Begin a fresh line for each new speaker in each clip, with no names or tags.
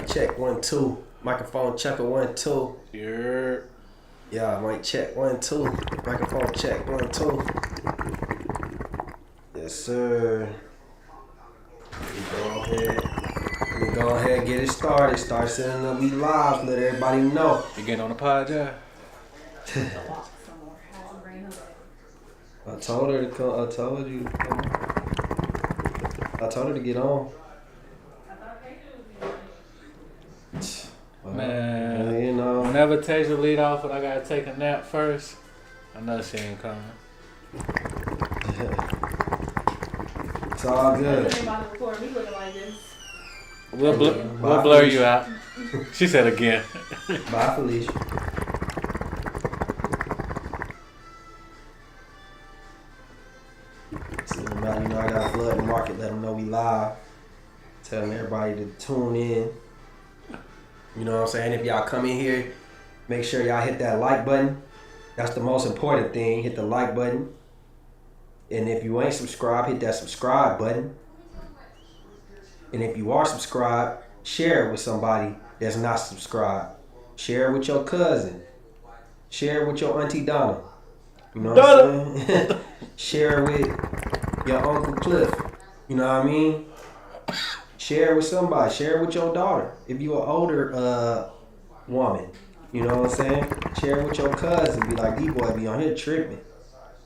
check 1 2. Microphone checker 1 2. Yeah, mic check 1 2. Microphone check 1 2. Yes, sir. Let me go ahead and get it started. Start sending up these lives. Let everybody know.
You getting on the pod, yeah?
I told her to come. I told you. I told her to get on.
Man,
you know.
whenever Tasia lead off and I gotta take a nap first, I know she ain't coming.
It's all good.
We'll blur you out. She said again.
Bye, Felicia. So now, you know, I got flood the market. Let them know we live. Telling everybody to tune in. You know what I'm saying? If y'all come in here, make sure y'all hit that like button. That's the most important thing. Hit the like button. And if you ain't subscribed, hit that subscribe button. And if you are subscribed, share it with somebody that's not subscribed. Share it with your cousin. Share it with your Auntie Donna. You know what I'm saying? Share it with your Uncle Cliff. You know what I mean? Share it with somebody. Share it with your daughter. If you're an older woman, you know what I'm saying? Share it with your cousin. Be like, D-boy be on here tripping.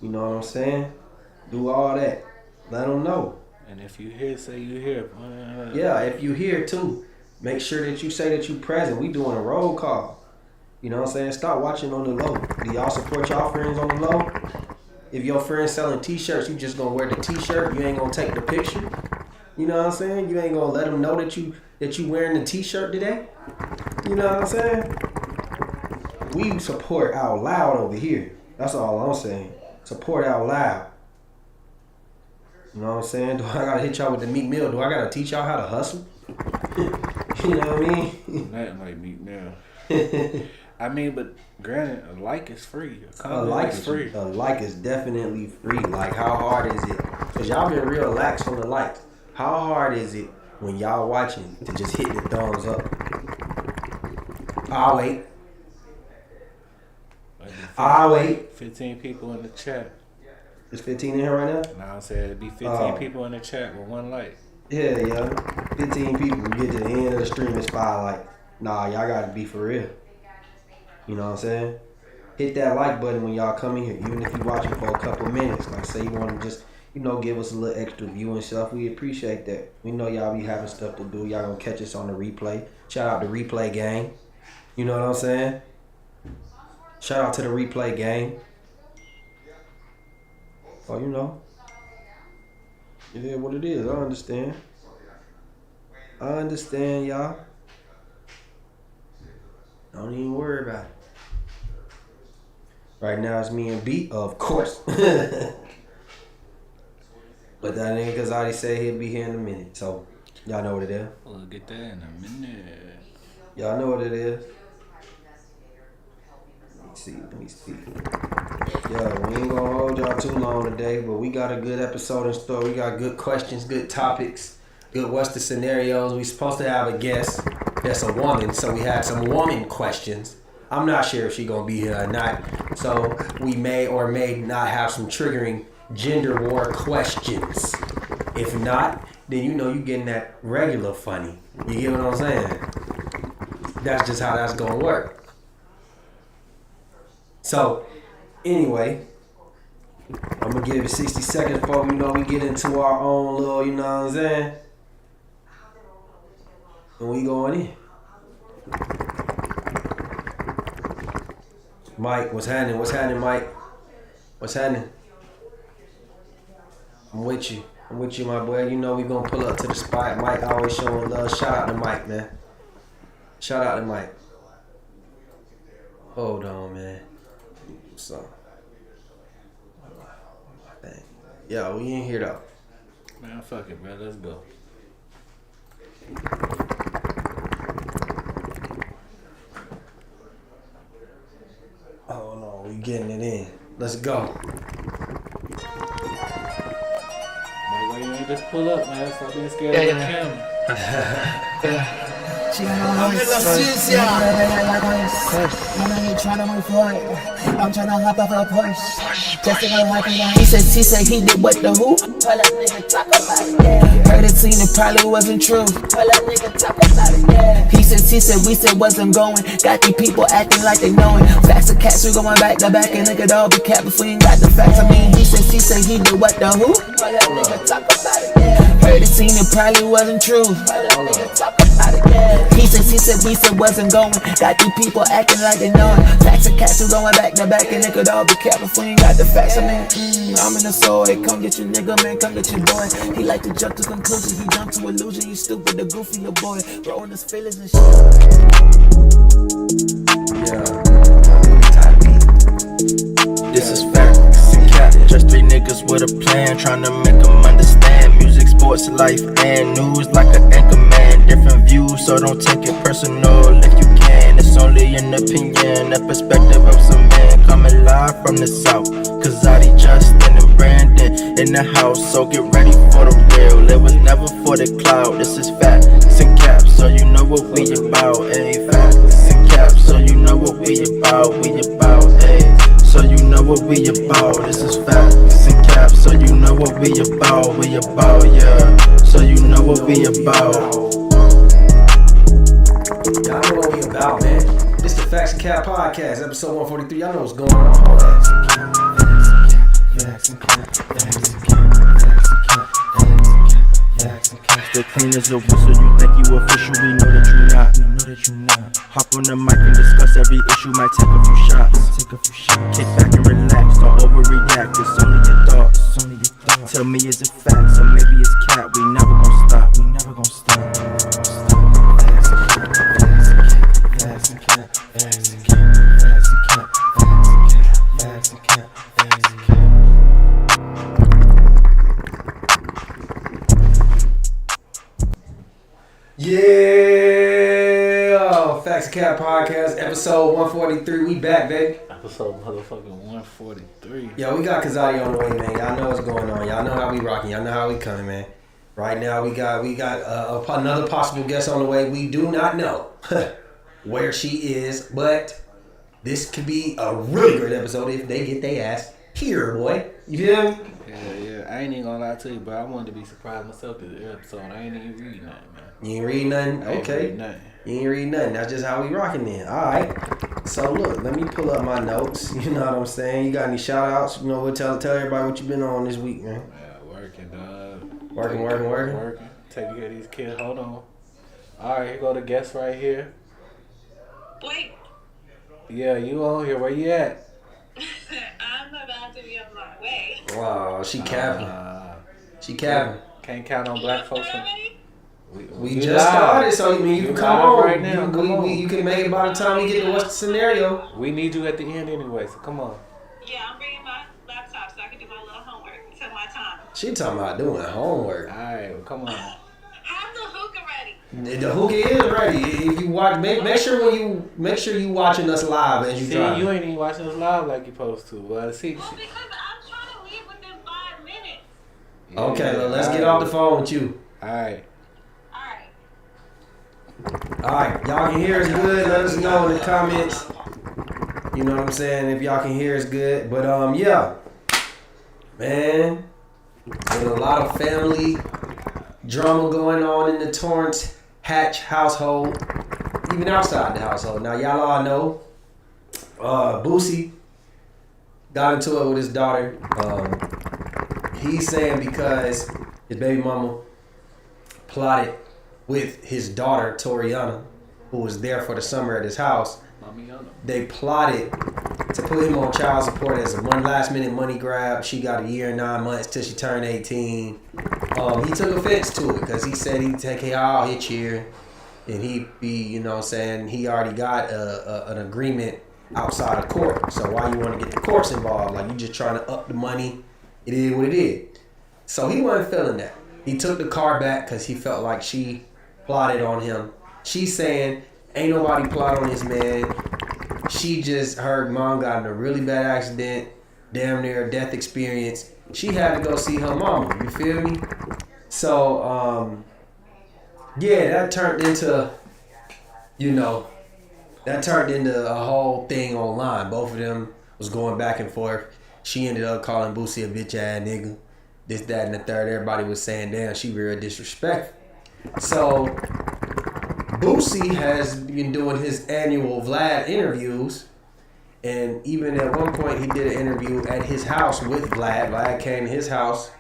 You know what I'm saying? Do all that. Let them know.
And if you hear, say you hear.
Yeah, if you hear too, make sure that you say that you present. We doing a roll call. You know what I'm saying? Stop watching on the low. Do y'all support y'all friends on the low? If your friend's selling t-shirts, you just gonna wear the t-shirt. You ain't gonna take the picture. You know what I'm saying? You ain't gonna let them know that you wearing the t-shirt today. You know what I'm saying? We support out loud over here. That's all I'm saying. Support out loud. You know what I'm saying? Do I gotta hit y'all with the Meek Mill? Do I gotta teach y'all how to hustle? You know what I mean?
Nothing like Meek Mill. I mean, but granted, a like is free.
A like is free. A like is definitely free. Like, how hard is it? Because y'all been real lax on the likes. How hard is it when y'all watching to just hit the thumbs up? I'll wait. I'll wait.
15 people in the chat.
There's 15 in here right now?
Nah, I said it'd be 15 people in the chat with 1 like.
Yeah. 15 people get to the end of the stream, it's 5 like. Nah, y'all gotta be for real. You know what I'm saying? Hit that like button when y'all come in here, even if you watching for a couple minutes. Like, say you want to just, give us a little extra view and stuff. We appreciate that. We know y'all be having stuff to do. Y'all gonna catch us on the replay. Shout out to Replay Gang. You know what I'm saying? Shout out to the Replay Gang. Oh, you know. It is what it is. I understand. I understand, y'all. Don't even worry about it. Right now it's me and B, of course. But that nigga Kazadi said he'll be here in a minute. So, y'all know what it is.
We'll get that in a minute.
Y'all know what it is. Let me see. Yo, we ain't gonna hold y'all too long today, but we got a good episode in store. We got good questions, good topics, good what's the scenarios. We supposed to have a guest that's a woman, so we had some woman questions. I'm not sure if she gonna be here or not, so we may or may not have some triggering gender war questions. If not, then you getting that regular funny. You get what I'm saying? That's just how that's gonna work. So, anyway, I'm gonna give it 60 seconds before we get into our own little, you know what I'm saying? And we going in. Mike, what's happening? What's happening, Mike? What's happening? I'm with you, my boy. You know we gonna pull up to the spot. Mike always showing love. Shout out to Mike, man. Shout out to Mike. Hold on, man. So, yeah, we in here though.
Man, fuck it, bro. Let's go.
Oh no, we getting it in. Let's go.
Why you ain't just pull up, man? Stop being scared of the camera.
Dame la ciencia. I'm tryna hop off a Porsche. Just to go hacking down. He said he did what the who? Well, that nigga talk about it, yeah. Heard it, seen it, probably wasn't true. Well, that nigga talk about it, yeah. He said, we said wasn't going. Got these people acting like they knowin'. Facts of cats, we going back to back. And nigga, all be cap if we ain't got the facts. I mean, he said he did what the who? Well, that nigga talk about it, yeah. Heard it, seen it, probably wasn't true. Well, that nigga talk about it, yeah. He said, we said wasn't going. Got these people acting like they knowin'. Facts of cats, we going back to back. And nigga, all be cap if we ain't got the facts. I mean, I'm in the soul. Hey, come get your nigga, man, come get your boy. He like to jump to conclusions, he jump to illusion. You stupid, the goofy little boy, rolling his feelings and shit.
This is facts and cap. Just three niggas with a plan, trying to make them understand. Music, sports, life, and news like an anchor man. Different views, so don't take it personal if you can. It's only an opinion, a perspective of some man coming live from the south. Kazadi, Justin, and Brandon in the house, so get ready for the real. It was never for the cloud. This is facts and caps, so you know what we about. Ayy, facts and caps, so you know what we about. We about, ayy. So you know what we about. This is facts and caps, so you know what we about. We about, yeah. So you know what we about.
Y'all know what we about, man. This the Facts and Cap Podcast, episode 143. Y'all know what's going on. All that.
Still clean as a whistle, you think you official, we know that you not. Hop on the mic and discuss every issue, might take a few shots. Kick back and relax, don't overreact, it's only your thoughts. Tell me is it facts, or maybe it's cat, we never gon' stop.
Yeah, Facts and Cap Podcast, episode 143. We back, baby.
Episode motherfucking 143.
Yo, we got Kazadi on the way, man. Y'all know what's going on. Y'all know how we rocking. Y'all know how we coming, man. Right now, we got another possible guest on the way. We do not know where she is, but this could be a really great episode if they get their ass here, boy. You feel me?
Yeah. I ain't even gonna lie to you, but I wanted to be surprised myself this episode. I ain't even read nothing, man.
You ain't read nothing? Okay. You ain't read nothing. That's just how we rocking then. Alright. So look, let me pull up my notes. You know what I'm saying? You got any shout outs? You know what? Tell everybody what you been on this week, man.
Yeah, working, dog.
Working.
Taking care of these kids. Hold on. Alright, here go the guest right here.
Wait.
Yeah, you on here. Where you at?
I'm about to be on my way.
Wow, she capping.
Can't count on black folks.
We just started, so you can come on
right now.
You can make it by the time we get to what's the scenario.
We need you at the end anyway, so come on.
Yeah, I'm bringing my laptop so I can do my little homework until my time.
She talking about doing homework.
Alright, well, come on.
Have the hookah ready.
The hookah is ready. If you watch, make sure you watching us live as you drive.
You ain't even watching us live like you supposed to. Well, see.
Well, because I'm trying to leave within 5 minutes.
Yeah,
okay, let's get off the phone with you.
Alright.
Alright, y'all can hear us good. Let us know in the comments. You know what I'm saying? If y'all can hear us good. But yeah. Man, there's a lot of family drama going on in the Torrance Hatch household. Even outside the household. Now y'all all know Boosie got into it with his daughter. He's saying because his baby mama plotted with his daughter, Toriana, who was there for the summer at his house. They plotted to put him on child support as a last minute money grab. She got a year and 9 months till she turned 18. He took offense to it because he said he'd take her out, hit you, and he'd be, you know what I'm saying, he already got an agreement outside of court. So why you want to get the courts involved? Like, you just trying to up the money. It is what it is. So he wasn't feeling that. He took the car back because he felt like she plotted on him. She's saying, ain't nobody plot on this man. She just, her mom got in a really bad accident, damn near a death experience. She had to go see her mama, you feel me? So, yeah, that turned into you know, that turned into a whole thing online. Both of them was going back and forth. She ended up calling Boosie a bitch ass nigga. This, that, and the third. Everybody was saying, damn, she real disrespectful. So Boosie has been doing his annual Vlad interviews. And even at one point, he did an interview at his house with Vlad. Vlad came to his house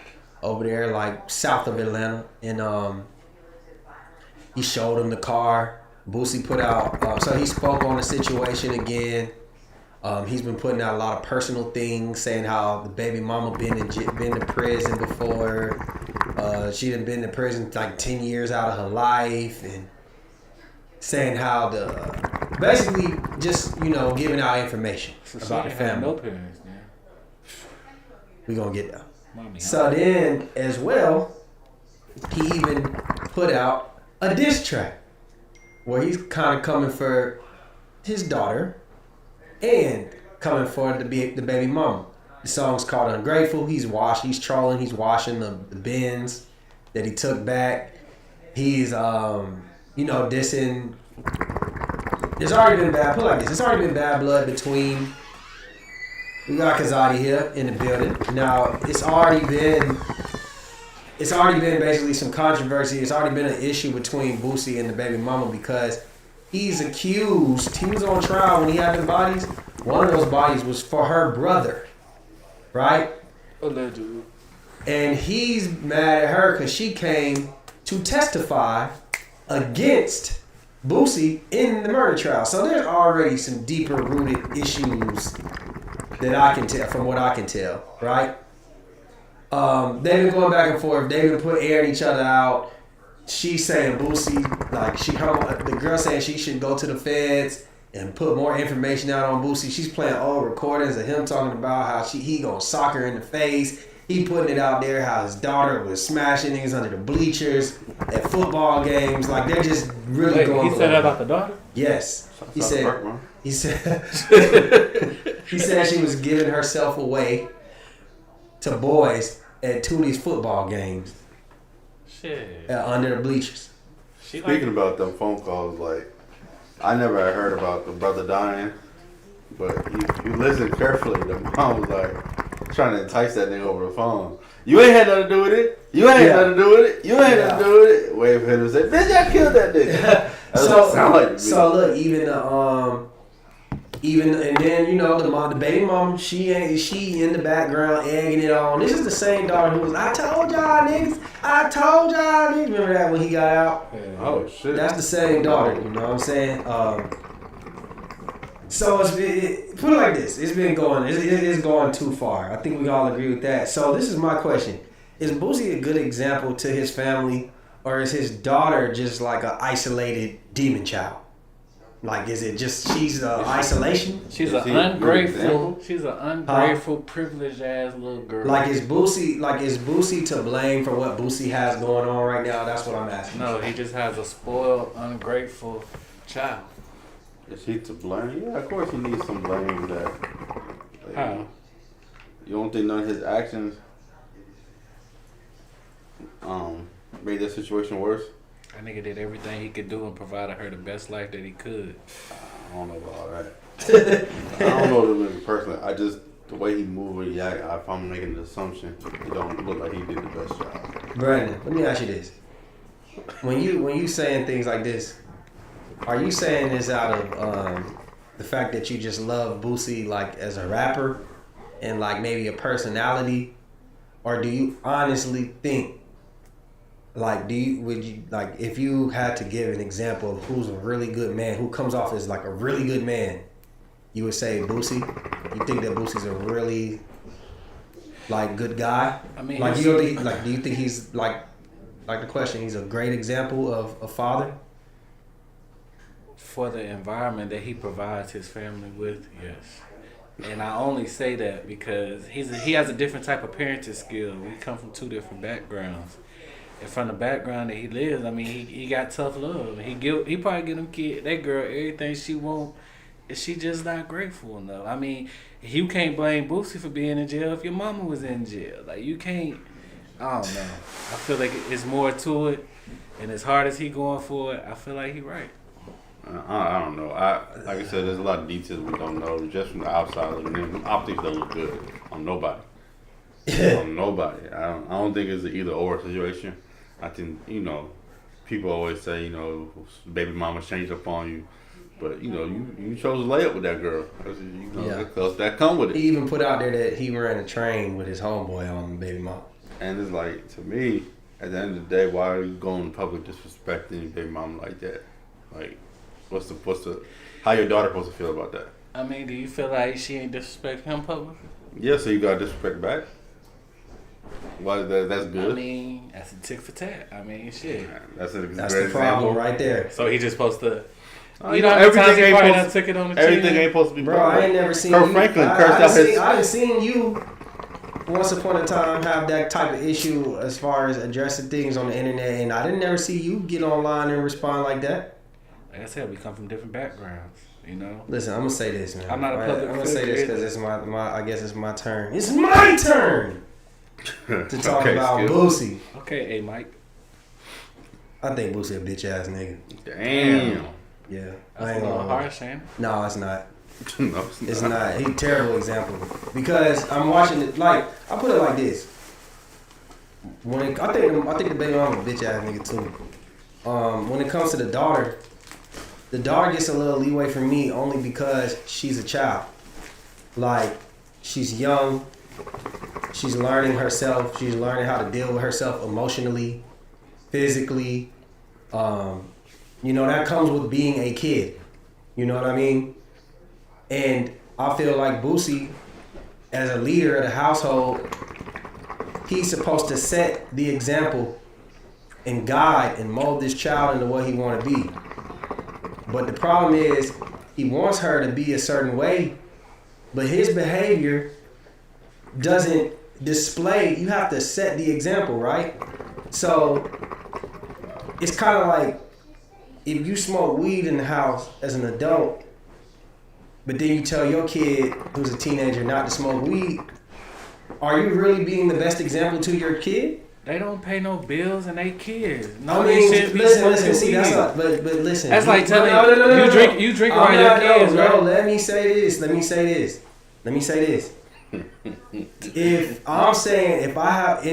over there, like south of Atlanta. And he showed him the car. Boosie put out, so he spoke on the situation again. He's been putting out a lot of personal things, saying how the baby mama been to prison before. She done been to prison like 10 years out of her life, and saying how basically just, you know, giving out information about the family.
No parents, man.
We gonna get that.
Mommy,
So then, as well, he even put out a diss track where he's kind of coming for his daughter and coming for the baby mama. The song's called Ungrateful. He's trolling, he's washing the bins that he took back. He's, you know, dissing. There's already been bad, put it like this, there's already been bad blood between, we got Kazadi here in the building. Now, it's already been basically some controversy. It's already been an issue between Boosie and the baby mama because he's accused. He was on trial when he had the bodies. One of those bodies was for her brother, right?
allegedly.
And he's mad at her because she came to testify against Boosie in the murder trial. So there's already some deeper rooted issues that I can tell, from what I can tell, right? They've been going back and forth. They've been airing each other out. She's saying Boosie, like the girl saying she should go to the feds and put more information out on Boosie. She's playing old recordings of him talking about how he gonna sock her in the face. He putting it out there how his daughter was smashing niggas under the bleachers at football games. Like they're just really going.
He said that about the daughter?
Yes. He said he said she was giving herself away to boys at Tootie's football games.
Shit.
Under the bleachers.
Speaking about them phone calls, like, I never had heard about the brother dying, but you listen carefully. The mom was like trying to entice that nigga over the phone. You ain't had nothing to do with it. You ain't had nothing to do with it. You ain't had nothing to do with it. Wait for him to say, bitch, I killed that nigga. That's what it sound like to me.
So look, even and then you know the baby mom, she in the background egging it on. This is the same daughter who was, I told y'all niggas. Remember that when he got out?
Yeah.
Oh shit.
That's the same daughter. You know what I'm saying? So put it like this: it's going too far. I think we all agree with that. So this is my question: is Boosie a good example to his family, or is his daughter just like an isolated demon child? Like, is it just she's isolation?
She's an ungrateful, privileged ass little girl.
Like, is Boosie to blame for what Boosie has going on right now? That's what I'm asking.
No, he just has a spoiled, ungrateful child.
Is he to blame? Yeah, of course he needs some blame. That. Like,
How?
You don't think none of his actions made this situation worse?
That nigga did everything he could do and provided her the best life that he could.
I don't know about all that. I don't know the personally. I just, the way he moved or react, if I'm making an assumption, it don't look like he did the best job.
Brandon, let me ask you this: when you saying things like this, are you saying this out of the fact that you just love Boosie like as a rapper and like maybe a personality, or do you honestly think? Like, would you like, if you had to give an example of who's a really good man, who comes off as like a really good man, you would say Boosie? You think that Boosie's a really like good guy?
I mean,
like, do you think he's like the question? He's a great example of a father
for the environment that he provides his family with. Yes. And I only say that because he has a different type of parenting skill. We come from two different backgrounds. And from the background that he lives, I mean, he got tough love. He probably give that girl everything she want. She just not grateful enough. I mean, you can't blame Boosie for being in jail if your mama was in jail. Like, you can't. I don't know. I feel like it's more to it, and as hard as he going for it, I feel like he right.
I don't know. Like I said, there's a lot of details we don't know. Just from the outside looking in, optics don't look good on nobody. On nobody. I don't think it's an either or situation. I think people always say baby mama changed up on you, but you chose to lay up with that girl. Because that come with it.
He even put out there that he ran a train with his homeboy on baby mama.
And it's like, to me, at the end of the day, why are you going in public disrespecting your baby mama like that? Like, what's the how your daughter supposed to feel about that?
I mean, do you feel like she ain't disrespect him publicly?
Yeah, so you got to disrespect back? Why that's good?
I mean, that's a tick for tat. I mean, shit.
That's a
That's
great
the problem
example.
right there.
So he just supposed to...
Everything ain't supposed
took it on the
everything ain't supposed to be
Bro, I ain't never seen
Kirk
you.
Franklin cursed out his...
I done seen you once upon a time have that type of issue as far as addressing things on the internet, and I didn't never see you get online and respond like that.
Like I said, we come from different backgrounds,
Listen, I'm gonna say this, man.
I'm not a public
I'm gonna say this
figure
because it's my I guess it's my turn. It's my turn to talk about Boosie.
Okay, Mike.
I think Boosie a bitch ass nigga.
Damn.
Yeah,
That's
I ain't
a little
gonna
harsh, ain't it?
No, it's not.
No,
It's not. He's a terrible example because I'm watching it. Like I put it like this. I think the baby mama a bitch ass nigga too. When it comes to the daughter gets a little leeway from me only because she's a child. Like she's young. She's learning herself. She's learning how to deal with herself emotionally, physically. That comes with being a kid. You know what I mean? And I feel like Boosie, as a leader of the household, he's supposed to set the example and guide and mold this child into what he want to be. But the problem is, he wants her to be a certain way, but his behavior doesn't display. You have to set the example, right? So it's kind of like if you smoke weed in the house as an adult, but then you tell your kid who's a teenager not to smoke weed, are you really being the best example to your kid?
They don't pay no bills and they kids.
No, I mean, listen. See, that's not. But listen.
That's like telling
no.
you drink around your kids, right?
No, let me say this. If I'm saying, if I have,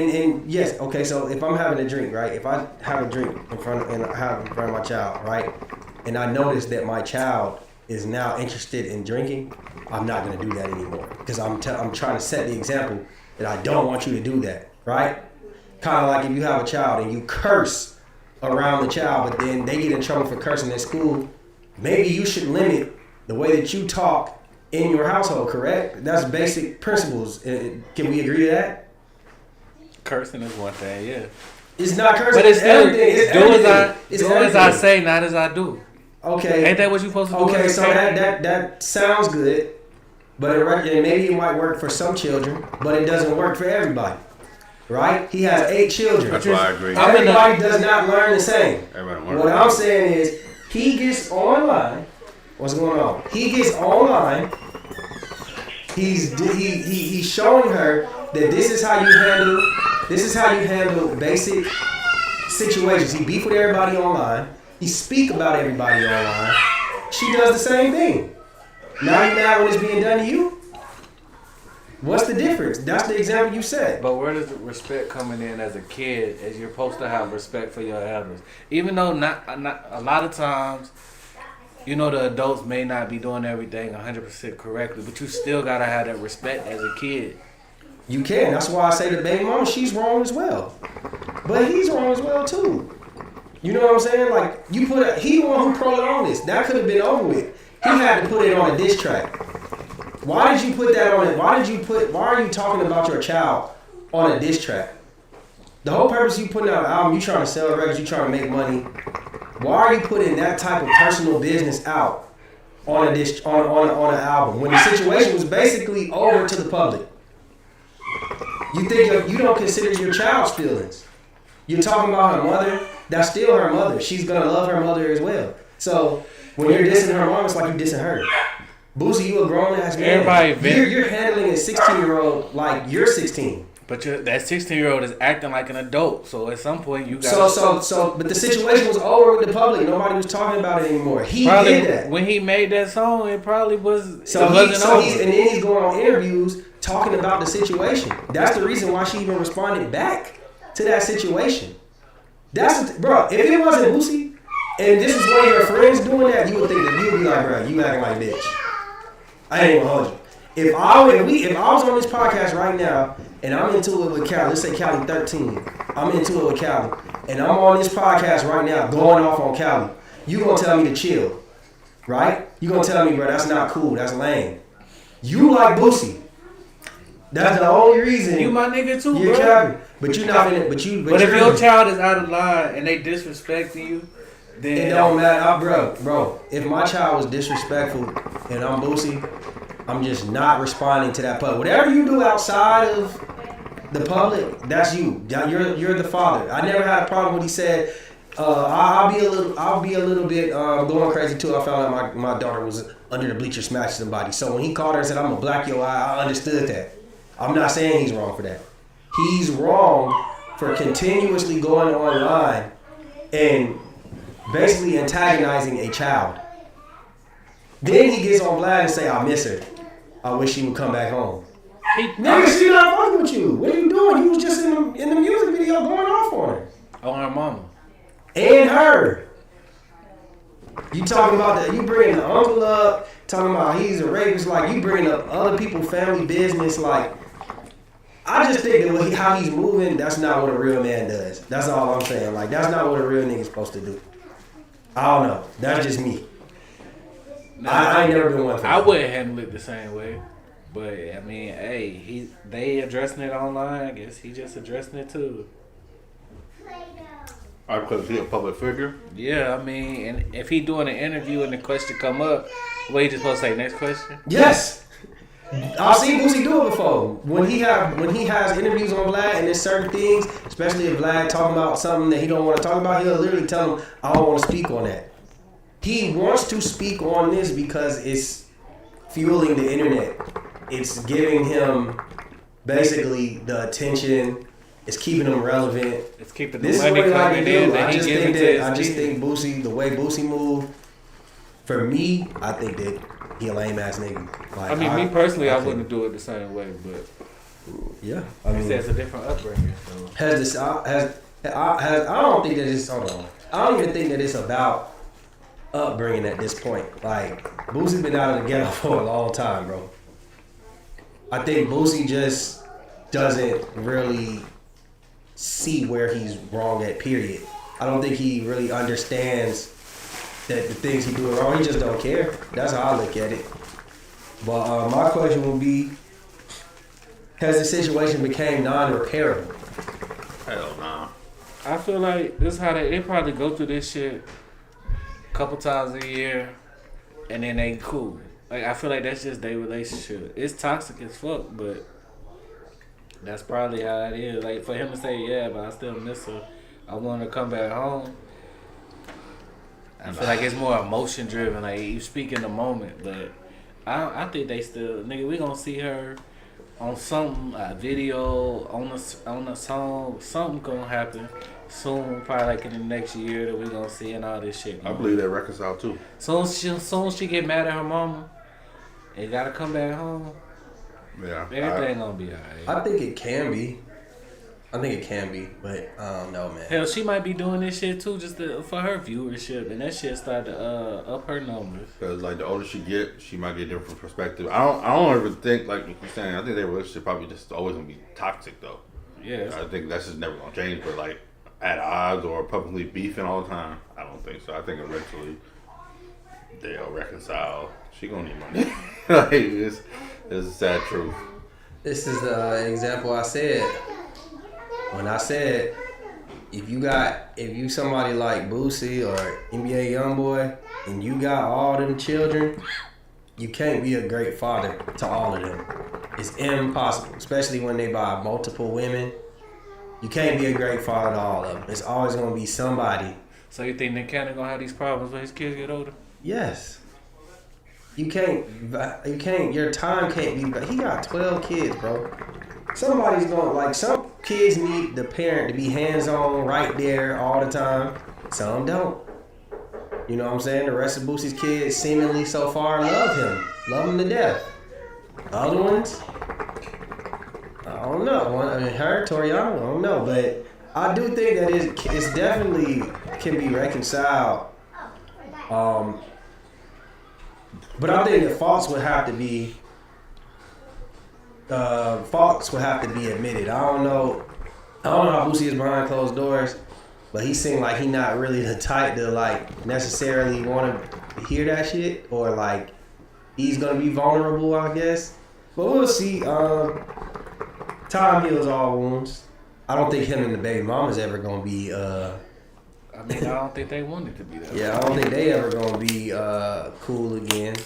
yes, okay, so if I'm having a drink, right? If I have a drink in front of my child, right? And I notice that my child is now interested in drinking, I'm not gonna do that anymore because I'm trying to set the example that I don't want you to do that, right? Kind of like if you have a child and you curse around the child, but then they get in trouble for cursing at school, maybe you should limit the way that you talk in your household, correct? That's basic principles. Can we agree to that?
Cursing is one thing, yeah.
It's not cursing.
But it's still do as I
say.
say, not as I do.
Okay.
Ain't that what you supposed to do?
Okay, so that sounds good, but maybe it might work for some children, but it doesn't work for everybody. Right? He has 8 children.
That's why I agree.
Everybody does not learn the same. What I'm saying is, he gets online. What's going on? He gets online. He's showing her that this is how you handle basic situations. He beef with everybody online. He speak about everybody online. She does the same thing. Now you mad when it's being done to you? What's the difference? That's the example you said.
But where does the respect coming in as a kid? As you're supposed to have respect for your elders, even though not a lot of times, the adults may not be doing everything 100% correctly, but you still gotta have that respect as a kid.
You can. That's why I say the baby mama, she's wrong as well, but he's wrong as well too. You know what I'm saying? Like he the one who prolonged this. That could have been over with. He had to put it on a diss track. Why did you put that on it? Why are you talking about your child on a diss track? The whole purpose of you putting out an album, you trying to sell records, you trying to make money. Why are you putting that type of personal business out on an album when the situation was basically over to the public? You don't consider your child's feelings. You're talking about her mother. That's still her mother. She's gonna love her mother as well. So when you're dissing her mom, it's like you're dissing her. Boosie, you a grown ass man. You're handling a 16-year-old like you're 16.
But that 16-year-old is acting like an adult. So at some point you got.
But the situation was over with the public. Nobody was talking about it anymore. He
probably,
did that
when he made that song. It probably was.
And then he's going on interviews talking about the situation. That's the reason why she even responded back to that situation. Bro. If it wasn't Boosie, and this is one of your friends doing that, you would think that you would be like, bro, you acting like a bitch. I ain't gonna hold you. If I was on this podcast right now and I'm into it with Cali, let's say Cali 13, I'm into it with Cali, and I'm on this podcast right now going off on Cali, you gonna tell me to chill, right? You gonna tell me, bro, that's not cool, that's lame. You like Boosie. That's the only reason.
You my nigga too,
you're
bro.
Capping. But you're not in it. But
if your child is out of line and they disrespecting you, then
it don't matter, bro. If my child was disrespectful and I'm Boosie, I'm just not responding to that public. Whatever you do outside of the public, that's you. You're the father. I never had a problem when he said, I'll be a little bit going crazy too. I found out my daughter was under the bleachers smashing somebody. So when he called her and said, I'm gonna black your eye, I understood that. I'm not saying he's wrong for that. He's wrong for continuously going online and basically antagonizing a child. Then he gets on blast and say, I miss her. I wish she would come back home. Nigga, she not fucking with you. What are you doing? You was just in the music video going off on her.
On her mama.
And her. You talking about that? You bringing the uncle up, talking about he's a rapist. Like, you bringing up other people's family business. Like, I just think that how he's moving, that's not what a real man does. That's all I'm saying. Like, that's not what a real nigga's supposed to do. I don't know. That's just me. I ain't never been one for that.
I wouldn't handle it the same way. But, I mean, hey, they addressing it online. I guess he just addressing it too.
Because he a public figure?
Yeah, I mean, and if he doing an interview and the question come up, what he just supposed to say, next question?
Yes. I've seen Boosie do it before. When he has interviews on Vlad and there's certain things, especially if Vlad talking about something that he don't want to talk about, he'll literally tell him, I don't want to speak on that. He wants to speak on this because it's fueling the internet. It's giving him basically the attention. It's keeping him relevant.
It's keeping the money coming in that he giving to his
I just think Boosie, the way Boosie moved, for me, I think that he a lame ass nigga. Like,
I mean, me personally, I wouldn't do it the same way, but
yeah, I mean,
it's a different upbringing. So.
I don't think that it's. Hold on. I don't even think that it's about upbringing at this point. Like, Boosie's been out of the ghetto for a long time, bro. I think Boosie just doesn't really see where he's wrong at, period. I don't think he really understands that the things he doing wrong, he just don't care. That's how I look at it. But my question would be, has the situation became non-repairable?
Hell nah.
I feel like this is how they probably go through this shit a couple times a year, and then they cool. Like, I feel like that's just their relationship. It's toxic as fuck, but that's probably how it is. Like, for him to say, yeah, but I still miss her, I want her to come back home. I feel like it's more emotion driven. Like, you speak in the moment, but I think they still, nigga, we gonna see her on some video, on a song. Something gonna happen soon, probably like in the next year that we gonna see and all this shit.
I believe they reconcile too.
Soon as she get mad at her mama, and gotta come back home.
Yeah,
everything gonna be alright.
I think it can be. But I don't know, man.
Hell, she might be doing this shit too, just for her viewership, and that shit start to up her numbers.
Because like the older she get, she might get a different perspective. I don't ever think like you're saying. I think their relationship probably just always gonna be toxic though.
Yeah,
I think that's just never gonna change. But like at odds or publicly beefing all the time, I don't think so. I think eventually they'll reconcile. She gonna need money. Like it's a sad truth.
This is the example I said. When I said, if you somebody like Boosie or NBA Youngboy, and you got all them children, you can't be a great father to all of them. It's impossible, especially when they buy multiple women. You can't be a great father to all of them. It's always gonna be somebody.
So you think Nick Cannon gonna have these problems when his kids get older?
Yes. You can't. Your time can't be. He got 12 kids, bro. somebody's gonna like some kids need the parent to be hands on right there all the time. Some don't. You know what I'm saying? The rest of Boosie's kids seemingly so far love him to death. Other ones, I don't know. Her, Toriana, I don't know, but I do think that it's definitely can be reconciled. But I think the faults would have to be admitted. I don't know how Boosie is behind closed doors, but he seemed like he not really the type to like necessarily want to hear that shit, or like he's gonna be vulnerable, I guess. But we'll see. Time heals all wounds. I don't think him and the baby mama's ever gonna be.
I mean, I don't think they wanted to be that.
Yeah, I don't think they ever gonna be cool again.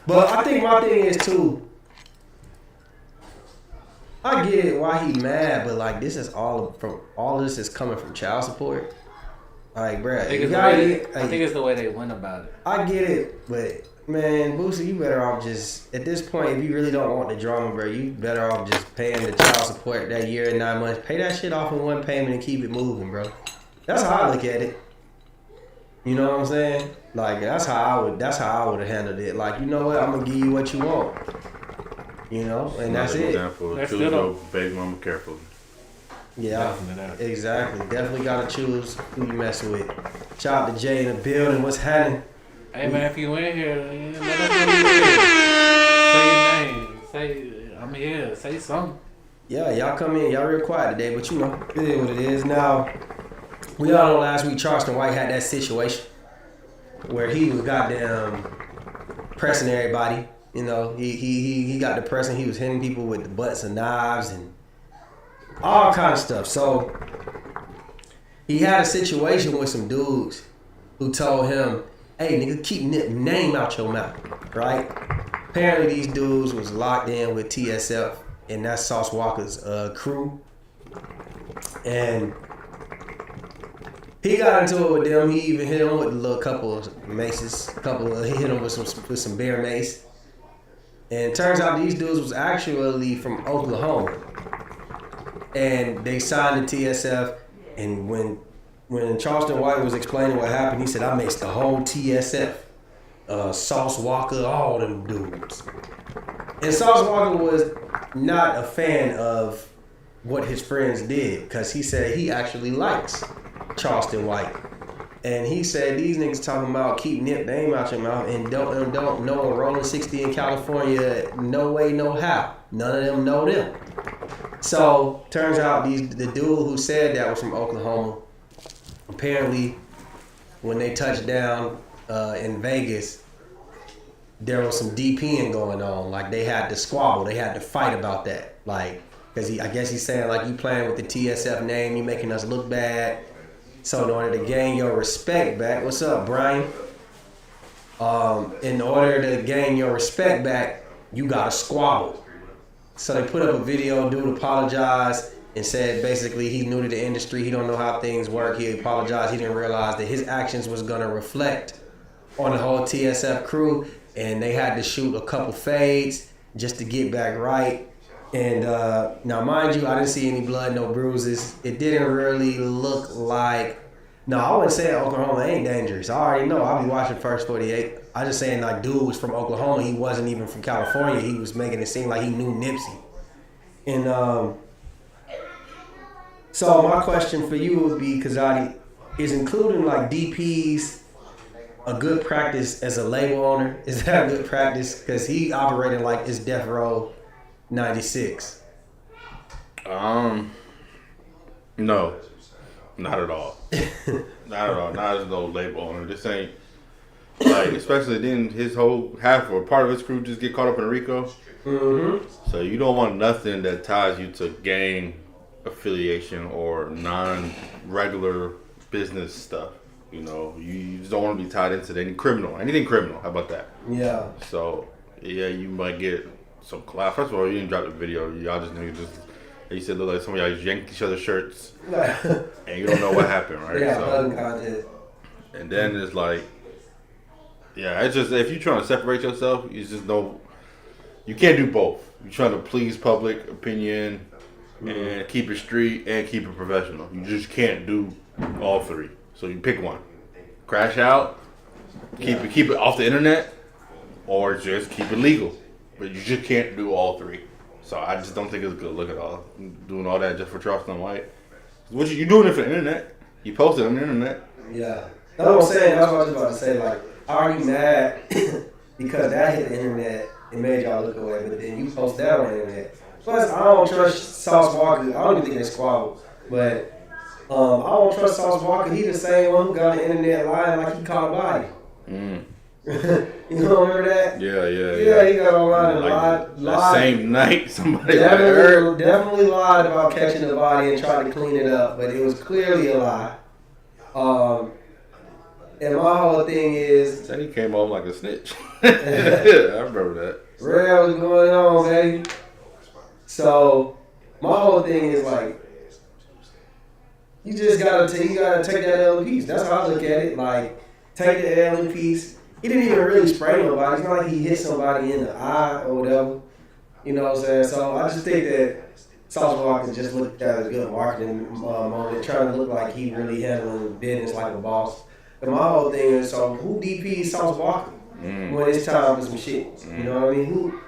But I think my thing is too. I get it why he mad, but like this is all of this is coming from child support. Like, bruh,
I think it's the way they went about it.
I get it, but man, Boosie, you better off just at this point, if you really don't want the drama, bro, you better off just paying the child support that year and 9 months. Pay that shit off in one payment and keep it moving, bro. That's how I look at it. You know what I'm saying? Like that's how I would have handled it. Like, you know what, I'm gonna give you what you want. You know, and that's it.
Example, choose your baby mama carefully.
Yeah, exactly. Definitely gotta choose who you mess with. Shout out to Jay in the building. What's happening?
Hey man, if you in here, let us know you here. Say your name. Say I'm here. Say something.
Yeah, y'all come in. Y'all real quiet today, but you know, it is what it is. Now, we all know last week Charleston White had that situation where he was goddamn pressing everybody. You know, he got depressing. He was hitting people with the butts of knives and all kind of stuff. So he had a situation with some dudes who told him, "Hey, nigga, keep name out your mouth," right? Apparently, these dudes was locked in with TSF, and that's Sauce Walker's crew, and he got into it with them. He even hit him with a little couple of maces, he hit him with some bear mace. And it turns out these dudes was actually from Oklahoma. And they signed the TSF. And when Charleston White was explaining what happened, he said, "I maced the whole TSF. Sauce Walker, all them dudes." And Sauce Walker was not a fan of what his friends did, because he said he actually likes Charleston White. And he said these niggas talking about keep name out your mouth and don't know a rolling 60 in California, no way, no how. None of them know them. So turns out the dude who said that was from Oklahoma. Apparently, when they touched down in Vegas, there was some DPing going on. Like they had to squabble, they had to fight about that. Like, because I guess he's saying like, you playing with the TSF name, you making us look bad. So in order to gain your respect back, what's up, Brian? In order to gain your respect back, you gotta squabble. So they put up a video, dude apologized and said basically he's new to the industry, he don't know how things work. He apologized, he didn't realize that his actions was gonna reflect on the whole TSF crew, and they had to shoot a couple fades just to get back right. And now, mind you, I didn't see any blood, no bruises. It didn't really look like... No, I wouldn't say Oklahoma ain't dangerous. I already know. I'll be watching First 48. I just saying, like, dude was from Oklahoma. He wasn't even from California. He was making it seem like he knew Nipsey. And so my question for you would be, Kazadi, is including, like, DPs a good practice as a label owner? Is that a good practice? Because he operated like it's Death Row 96.
No, not at all. Not at all. Not as no label owner. This ain't like, especially then his whole half or part of his crew just get caught up in Rico.
Mm-hmm.
So you don't want nothing that ties you to gang affiliation or non-regular business stuff. You know, you just don't want to be tied into anything criminal. How about that?
Yeah.
So yeah, you might get some collab. First of all, you didn't drop the video. Y'all just knew you said look like some of y'all yanked each other's shirts, and you don't know what happened, right?
Yeah,
so, and then it's like, yeah, it's just if you're trying to separate yourself, you just know you can't do both. You're trying to please public opinion and keep it street and keep it professional. You just can't do all three. So you pick one. Crash out, keep it off the internet, or just keep it legal. But you just can't do all three. So I just don't think it's a good look at all. Doing all that just for Charleston White. What you doing it for the internet? You posted on the internet.
Yeah. That's what I'm saying. That's what I was about to say. Like, are you mad because that hit the internet and made y'all look away, but then you post that on the internet? Plus, I don't trust Sauce Walker. I don't even think they squabbled. But I don't trust Sauce Walker. He the same one who got on the internet lying like he caught a body. You don't remember that?
Yeah.
He got online and lied.
That same night, somebody
definitely lied about catching the body and tried to clean it up, but it was clearly a lie. And my whole thing is...
Said he came off like a snitch. I remember that.
Real was going on, baby. So, my whole thing is like, you just gotta take that L in peace. That's how I look at it. Like, take the L in peace. He didn't even really spray nobody. It's not like he hit somebody in the eye or whatever. You know what I'm saying? So I just think that Sauce Walker just looked at a good marketing moment, trying to look like he really handling business like a boss. And my whole thing is, so who DP Sauce Walker when it's time for some shit? You know what I mean? Who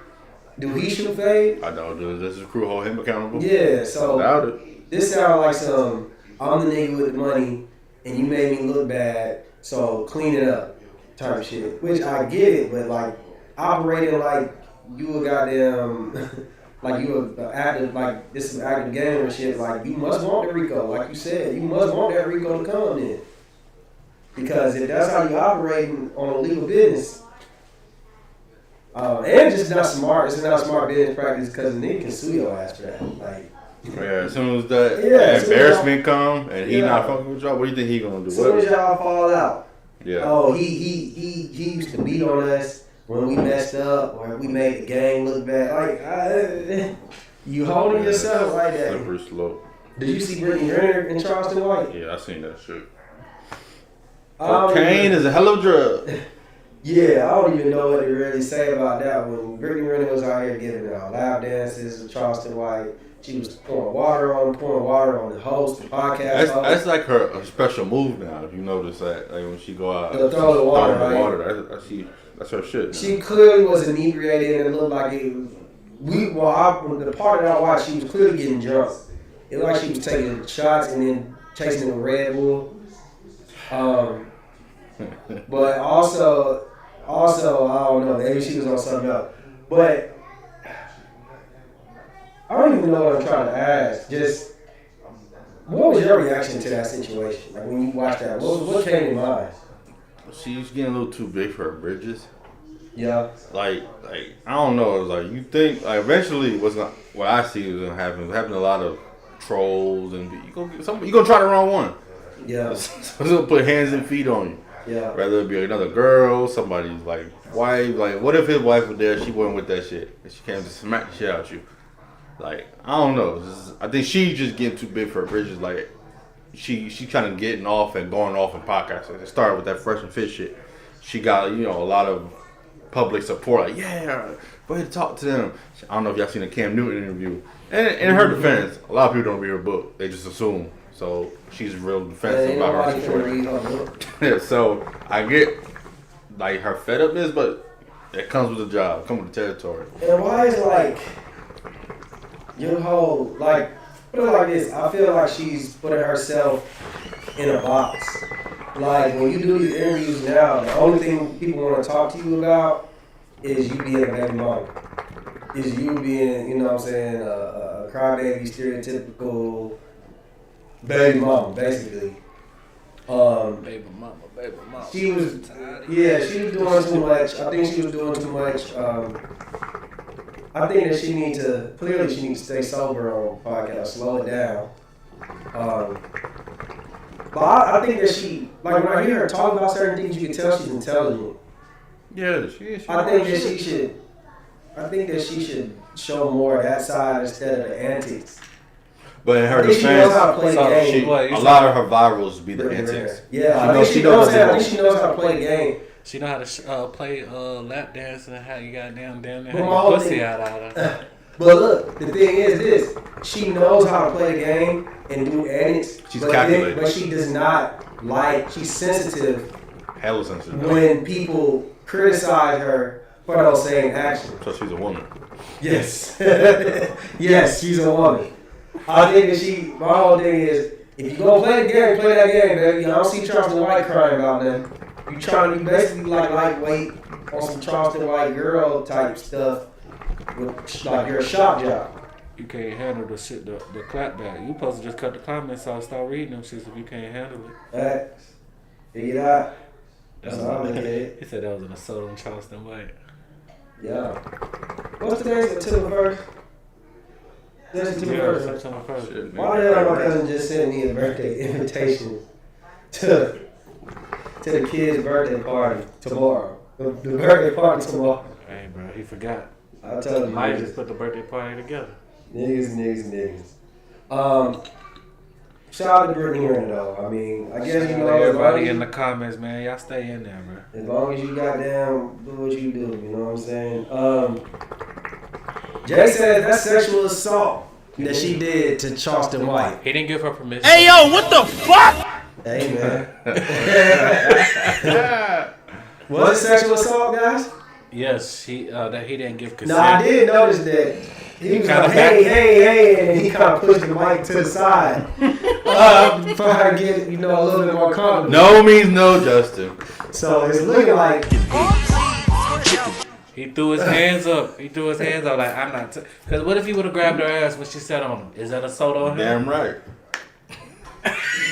do he shoot fade?
I know. Does his crew hold him accountable?
Yeah. So
doubt it.
This sounds like some I'm the nigga with the money and you made me look bad, so clean it up type shit. Which I get it, but like operating like you a goddamn like you a active, like this is an active game and shit. Like you must want the Rico, like you said, you must want that Rico to come in. Because if that's how you operating on a legal business, and it's just not smart. It's not smart business practice because the nigga can sue your ass for that. Like,
yeah, as soon as that embarrassment come and he not fucking with y'all, what do you think he gonna do?
As soon as y'all fall out,
yeah.
Oh, he used to beat on us when we messed up or we made the game look bad. Like, you holding yourself like that.
Slippery slope.
Did you see Brittany Renner in Charleston White?
Yeah, I seen that shit. Cocaine is a hell of a drug.
Yeah, I don't even know what to really say about that one. Brittany Renner was out here giving lap dances with Charleston White. She was pouring water on the host, the podcast.
That's like her special move now. If you notice that, like when she go out,
throw the water, right?
That's her shit.
She clearly was inebriated and it looked like it was. The part that I watched, she was clearly getting drunk. It looked like she was taking shots and then chasing a Red Bull. But also, I don't know. Maybe she was on something else. But I don't even know what I'm trying to ask. Just, what was your reaction to that situation? Like when you watched that, what came to mind?
She's getting a little too big for her bridges.
Yeah.
Like I don't know. It's like you think like eventually what I see is gonna happen. It's happening to a lot of trolls and you gonna try the wrong one.
Yeah.
Someone's gonna put hands and feet on you.
Yeah.
Rather it be another girl, somebody's like wife. Like what if his wife was there? She wasn't with that shit, and she came to smack the shit out you. Like I don't know. I think she's just getting too big for her bridges. Like she kind of getting off and going off in podcasts. It started with that Fresh and Fit shit. She got a lot of public support. Like yeah, go ahead and talk to them. I don't know if y'all seen the Cam Newton interview. And in her defense, a lot of people don't read her book. They just assume. So she's real defensive about her situation. So I get like her fed upness, but it comes with the job, comes with the territory.
And why is like your whole like put it like this? I feel like she's putting herself in a box. Like when you do these interviews now, the only thing people want to talk to you about is you being a baby mama. Is you being, you know what I'm saying, a crybaby, stereotypical baby mama, basically.
Baby mama.
She was doing too much. I think she was doing too much. I think that she needs to stay sober on podcast, slow it down. But I think that she, like when I hear her talk about certain things, you can tell she's intelligent.
Yeah, she
I think that she should show more of that side instead of the antics.
But in her
defense, she knows how to play the game.
A lot of her virals be the antics.
Yeah, I think she knows how to play the game.
She know how to play lap dance and how you got damn
my whole
pussy
thing-
out of her.
But look, the thing is this: she knows how to play the game and do edits.
She's calculated,
but she does not like. She's sensitive.
Hella sensitive.
When people criticize her for those same actions.
So she's a woman.
Yes. Yes, she's a woman. I think that my whole thing is, if you go play the game, play that game, baby. I don't see Charleston White crying about that. You basically like lightweight on some Charleston White girl type stuff with like your shop job.
You can't handle the shit, the clapback. You supposed to just cut the comments off, start reading them shits if you can't handle it.
Facts. Figure it out. That's all I'm looking at.
He said that was an assault on Charleston White.
Yeah. What's the name? September 1st? September 1st. Why the hell my cousin just sent me a birthday invitation to the kid's birthday party tomorrow? The birthday party tomorrow.
Hey, bro, he forgot.
I told him.
Might just put the birthday party together.
Niggas. Shout out to Brittany Renner though. I mean, I guess you know
everybody in the comments, man. Y'all stay in there, bro.
As long as you goddamn do what you do, you know what I'm saying? Jay said that's sexual assault that she did to Charleston White.
He didn't give her permission.
Hey yo, what the fuck?
Hey man. Was it sexual assault, guys?
Yes, that he didn't give consent.
No, I did notice that. He was like, hey, and he kind of pushed the mic to the side for her to get, a little bit more comfortable.
No means no, Justin.
So it's looking like
he threw his hands up. Like, I'm not. Because what if he would have grabbed her ass when she sat on him? Is that assault on him?
Damn right.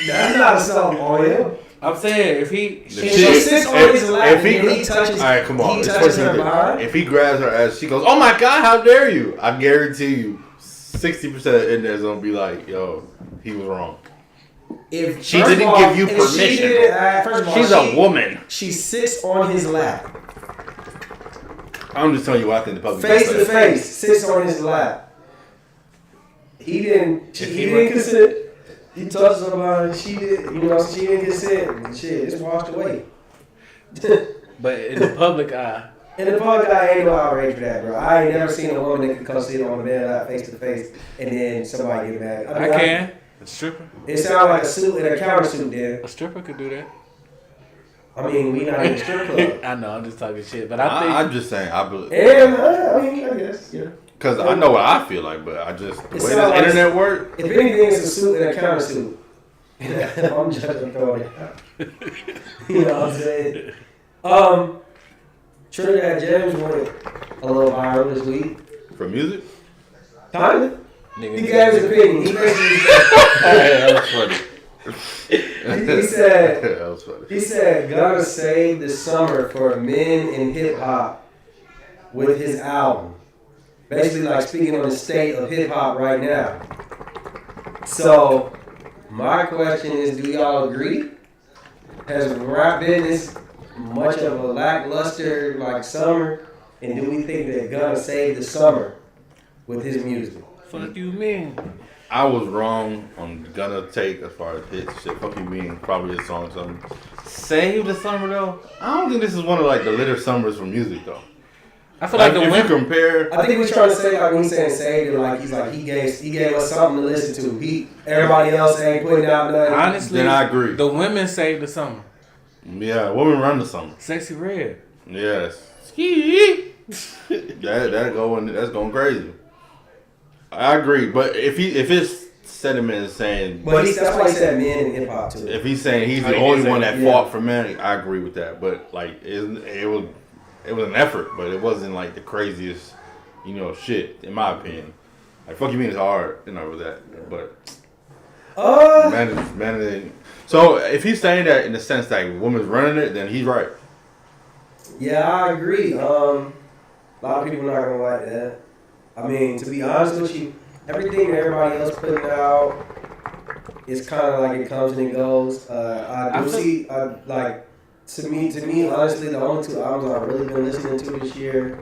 That's not assault on him.
I'm saying if he
sits on his lap and he touches.
All right, come on.
He touches her behind.
If he grabs her ass, she goes, "Oh my God, how dare you!" I guarantee you, 60% in there's gonna be like, "Yo, he was wrong."
If
she didn't give you permission, she's a woman.
She sits on his lap.
I'm just telling you what I think the public.
Face to face, sits on his lap. He didn't consent. He touched somebody, she didn't consent. Shit, it's washed away.
But in the public eye.
In the public eye, ain't no outrage for that, bro. I ain't never seen a woman that could come sit on a man lap face to face and then somebody get mad.
I can. A stripper?
It sounds like a suit and a countersuit there.
A stripper could do that.
I mean, we not in a strip club.
I know, I'm just talking shit. But I think.
I'm just saying, I believe.
I guess, yeah.
Because I know what I feel like, but I just, the way the internet works.
If anything, it's a suit and a countersuit. I'm just throwing it out. You know what I'm saying? Trinidad James went a little viral this week.
For music?
Kinda. He gave his opinion. He basically
that was funny.
He said,
that was funny.
He said, "Gonna save the summer for men in hip hop with his album." Basically, like speaking on the state of hip hop right now. So, my question is, do y'all agree? Has rap business much of a lackluster like summer? And do we think that Gunna saved the summer with his music?
Fuck you mean?
I was wrong on Gunna take as far as hits shit. Fuck you mean, probably his song or something. Save the summer though? I don't think this is one of like the litter summers for music though.
I feel like
if you compare,
I think we're trying to say like when he's saying saved it, like he gave us something to listen to. Everybody else ain't putting out nothing.
Honestly,
then I agree.
The women saved the summer.
Yeah, women run the summer.
Sexy Red.
Yes. That's going crazy. I agree, but if his sentiment is saying,
but that's why he said men in hip hop too.
If he's saying he's the only one that fought for men, I agree with that. But like it was an effort, but it wasn't like the craziest, shit in my opinion. Like fuck you mean it's hard, with that, but man. So if he's saying that in the sense that women's running it, then he's right.
Yeah, I agree. A lot of people not gonna like that. I mean, to be honest with you, everything that everybody else putting out is kind of like it comes and it goes. To me, honestly, the only two albums I've really been listening to this year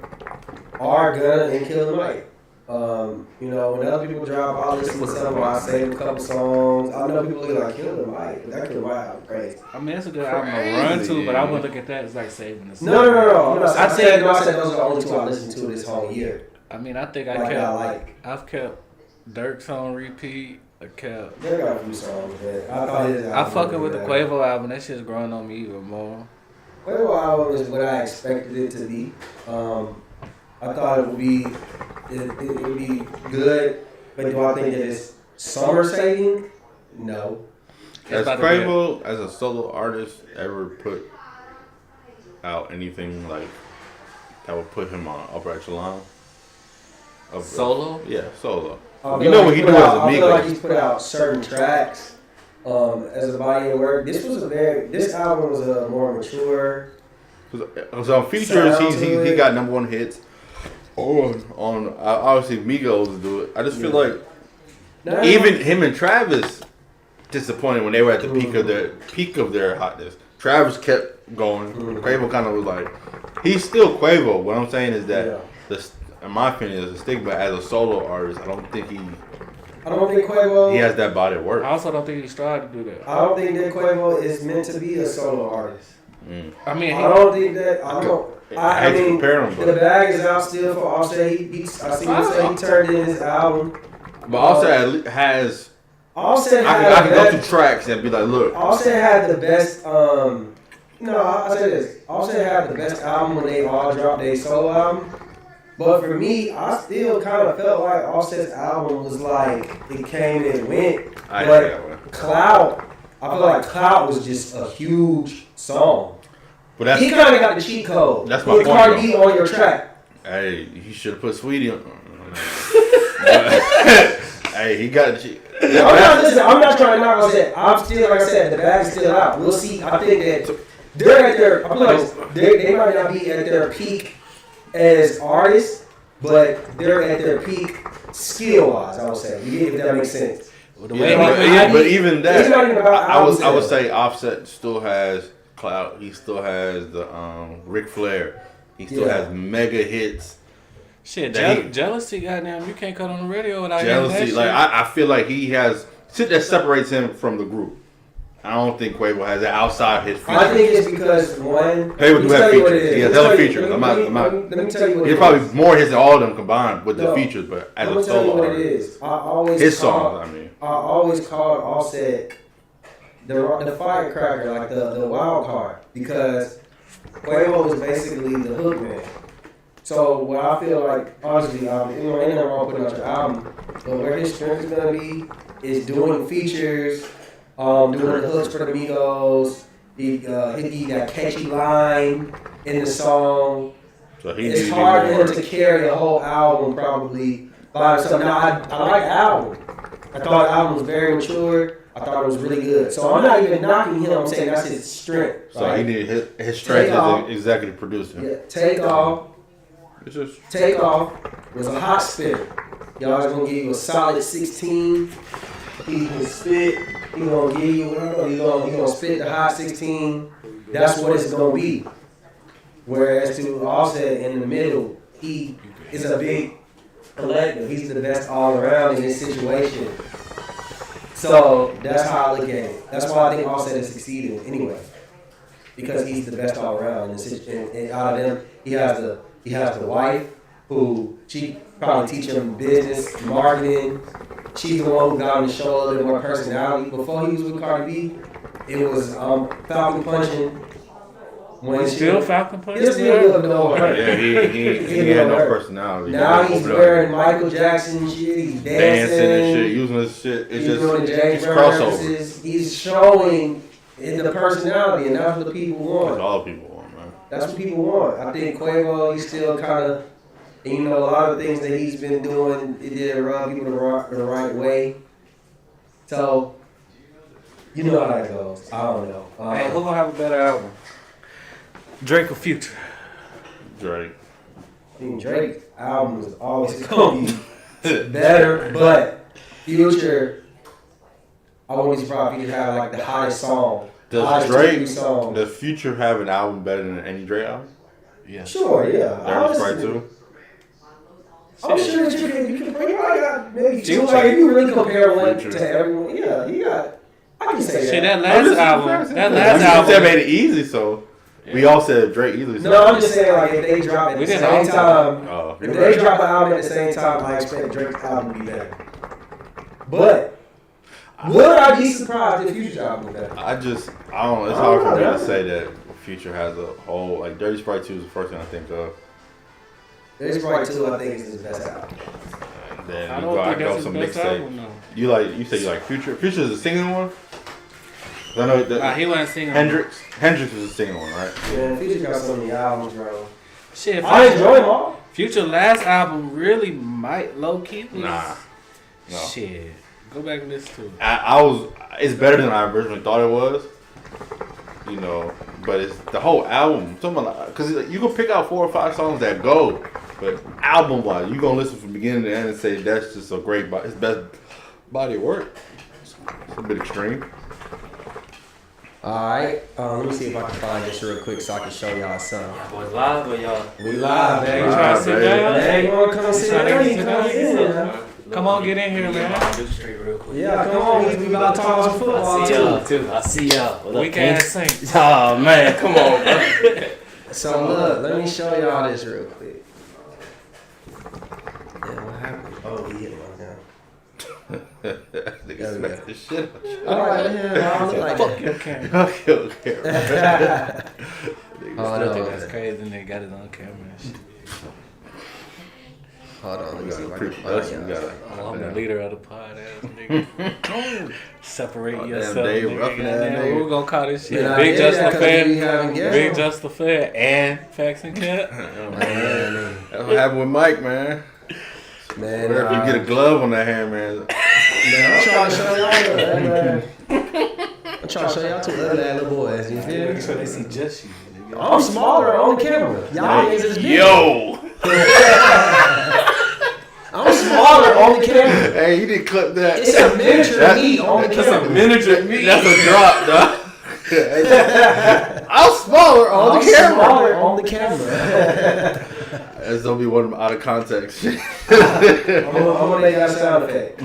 are Gunna and Killer Mike. When other people drop, I'll listen to some, I save a couple songs. I know people look like Killer Mike, but that Killer Mike album crazy.
I mean, that's a good album to run to, but I wouldn't look at that as like saving the song.
No. I said those are the only two I listened to this whole year.
I mean, I think I've kept Dirk's on repeat. I kept.
They got a few songs, man. I thought his
I
album
fucking
was
with the
better.
Quavo album. That shit's growing on me even more.
Quavo album is what I expected it to be. I thought it would be good, but do I think that it's summer saving? No.
Has Quavo, as a solo artist, ever put out anything like that would put him on upper echelon?
Solo?
Yeah, solo.
I
You know what he do as
I feel like
Migos.
he's put out certain tracks as a body of work. This album was a more mature.
Because on features, he got #1 hits. On obviously Migos do it. I just feel like even him and Travis disappointed when they were at the peak of their hotness. Travis kept going. Quavo kind of was like, he's still Quavo. What I'm saying is that in my opinion, is a stigma as a solo artist. I don't think
Quavo.
he has that body of work.
I also don't think he tried to do that.
I don't think that Quavo is meant to be a solo artist.
I mean,
I don't think that. I
hate to
mean,
compare him, but
the bag is out still for Offset. I see him say he turned in his album.
But Offset has.
Offset
I
had
can go through tracks and be like, look.
Offset had the best. I say this. Offset had the best album when they all dropped their solo album. But for me, I still kind of felt like Offset's album was like it came and it went. But Clout, I feel like Clout was just a huge song.
But that's,
he kind of got the cheat code.
That's my point.
Cardi B on your track.
Hey, he should have put Sweetie on. Hey, he got the cheat.
I'm not trying to knock Offset. I'm still, like I said, the bag is still out. We'll see. I think that they're at their. I feel like they might not be at their peak as artists, but they're at their peak skill-wise. I would say. You get if that makes sense.
But even that,
it's not even about
I would say Offset still has clout. He still has the Ric Flair. He still has mega hits.
Shit, jealousy, goddamn, you can't cut on the radio without
jealousy.
That
like
shit.
I feel like he has shit that separates him from the group. I don't think Quavo has that outside his features.
I think it's because one.
Quavo do have features. He has hella features.
Let me tell you what
he's probably more his than all of them combined with the features, but as a solo artist,
I always called Offset the firecracker, like the wild card, because Quavo was basically the hook man. So what I feel like, honestly, ain't nothing wrong putting out your album, but where his strength is gonna be is doing features, doing the hooks for the Migos. He that catchy line in the song.
So
it's hard for him to carry a whole album probably by himself. Now I like the album. I thought the album was very mature. I thought it was really good. So I'm not even knocking him. I'm saying that's his strength.
So he needed his strength as an executive producer.
Yeah, Take Off was a hot spitter. Y'all is gonna give you a solid 16. He can spit. He gonna give you whatever. He gonna spit the hot 16. That's what it's gonna be. Whereas to Offset in the middle, he is a big collective. He's the best all around in this situation. So that's how I look at it. That's why I think Offset is succeeding anyway, because he's the best all around. And out of them, he has the wife who she probably teach him business, marketing. She's the one who got him to show a little bit more personality. Before he was with Cardi B, it was Falcon punching.
Falcon punching?
He's still good, no hurt.
Yeah, he had no personality.
Now he's wearing Michael Jackson shit. He's dancing
and shit, using his shit. It's
he's doing James crossover. He's showing the personality, and that's what people want.
That's all people want, man.
That's what people want. I think Quavo, he's still kind of, a lot of the things that he's been doing, it didn't rub people the right way. So, you know how that goes. I don't know.
Hey, who's gonna have a better album? Drake or Future?
Drake.
I mean, Drake's album is always gonna be better, but Future, I wouldn't be surprised if he could have like the hottest song.
Does Future have an album better than any Drake album?
Yeah.
Sure, yeah.
That's right too.
I'm sure that you can probably got maybe two. Like if you really compare one to everyone, yeah, you got. I can say
that.
That
last album
made it easy. So We all said Drake easily.
No, I'm just saying, like, if they drop at the same time, if they drop an album at the same time, I expect Drake's album to be better. But would I be surprised if Future's album was better?
I don't know. It's hard for me to say that Future has a whole, like, Dirty Sprite 2 is the first thing I think of.
Dirty Sprite 2, I think, is his best album.
And then
I
you
don't
go,
think
I go
that's
some
his best album,
mixtape. You say you like Future? Future is a singing one? I know that
he wasn't singing.
Hendrix is a singing one, right?
Yeah, Future got so many albums, bro.
Shit,
I enjoy them all.
Future last album really might low key.
Nah. No.
Shit. Go back and listen to it.
It's better than I originally thought it was. You know, but it's the whole album. Because you can pick out 4 or 5 songs that go, but album wise, you gonna listen from beginning to end and say that's just a great, his best body of work. It's a bit extreme.
Alright, let me see if I can find this real quick so I can show y'all something.
Boys live or y'all?
We live, man.
You trying to sit down?
Hey, you wanna come sit down? You come sit down.
Come on, get in here, man.
Do straight real quick.
Yeah, come on. We about to talk some football,
I see y'all
too.
too. I see y'all. What up,
We
King?
can't sing.
Oh man, come on, bro.
So, look, let me show y'all this real quick. Yeah, what happened? Oh, he hit one now.
Nigga smacked the shit out of you.
Alright, yeah, I look like that.
Your camera.
Okay.
Hold
I think
on.
that's crazy. And they got it on camera and shit.
Hold on, let me see if I can
Pre-production, we
find
got
y'all.
Oh, I'm the leader of the pod, ass nigga. Separate
Oh, damn,
yourself,
Dave,
nigga.
roughing that
Goddamn,
nigga.
We're gonna call this shit
Yeah,
Big
yeah,
Justin
'cause we having
Fan,
guests.
Big Justin Fan, and Facts and Cat.
That's what happened with Mike, man.
Man,
Whatever, you get a glove on that hand, man.
man, I'm trying to show y'all, man. I'm trying to show y'all two other little boys. You feel me?
Make sure they see just you. Nigga.
I'm smaller on camera. Y'all niggas is big.
Yo!
I'm smaller on the camera.
Hey, you didn't clip that.
It's a miniature me on the camera.
miniature me. That's a drop, dog. I'm smaller on the camera.
Smaller on the camera.
That's gonna be one of them out of context.
I'm gonna make that sound effect.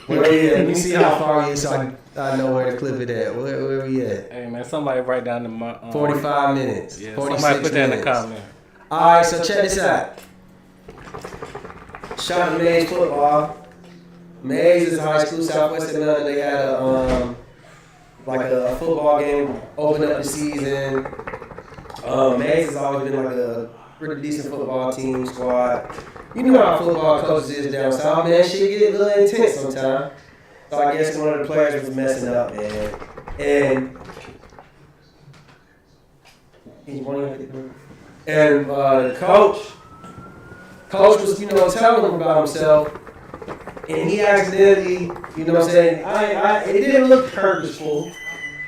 Let me see how far he is so I know where to clip it at. Where we at?
Hey man, somebody write down the
45 minutes.
Yeah,
46
somebody put that in the
minutes.
comment.
Alright, so check this out. Shout out to Mays Football. Mays is a high school, Southwest Atlanta. They had a football game, open up the season. Mays has always been like a pretty decent football team, squad. You know how football coaches is down south, man. Shit get a little intense sometimes. So I guess one of the players was messing up, man. And the coach was, telling him about himself, and he accidentally, what I'm saying, it didn't look purposeful,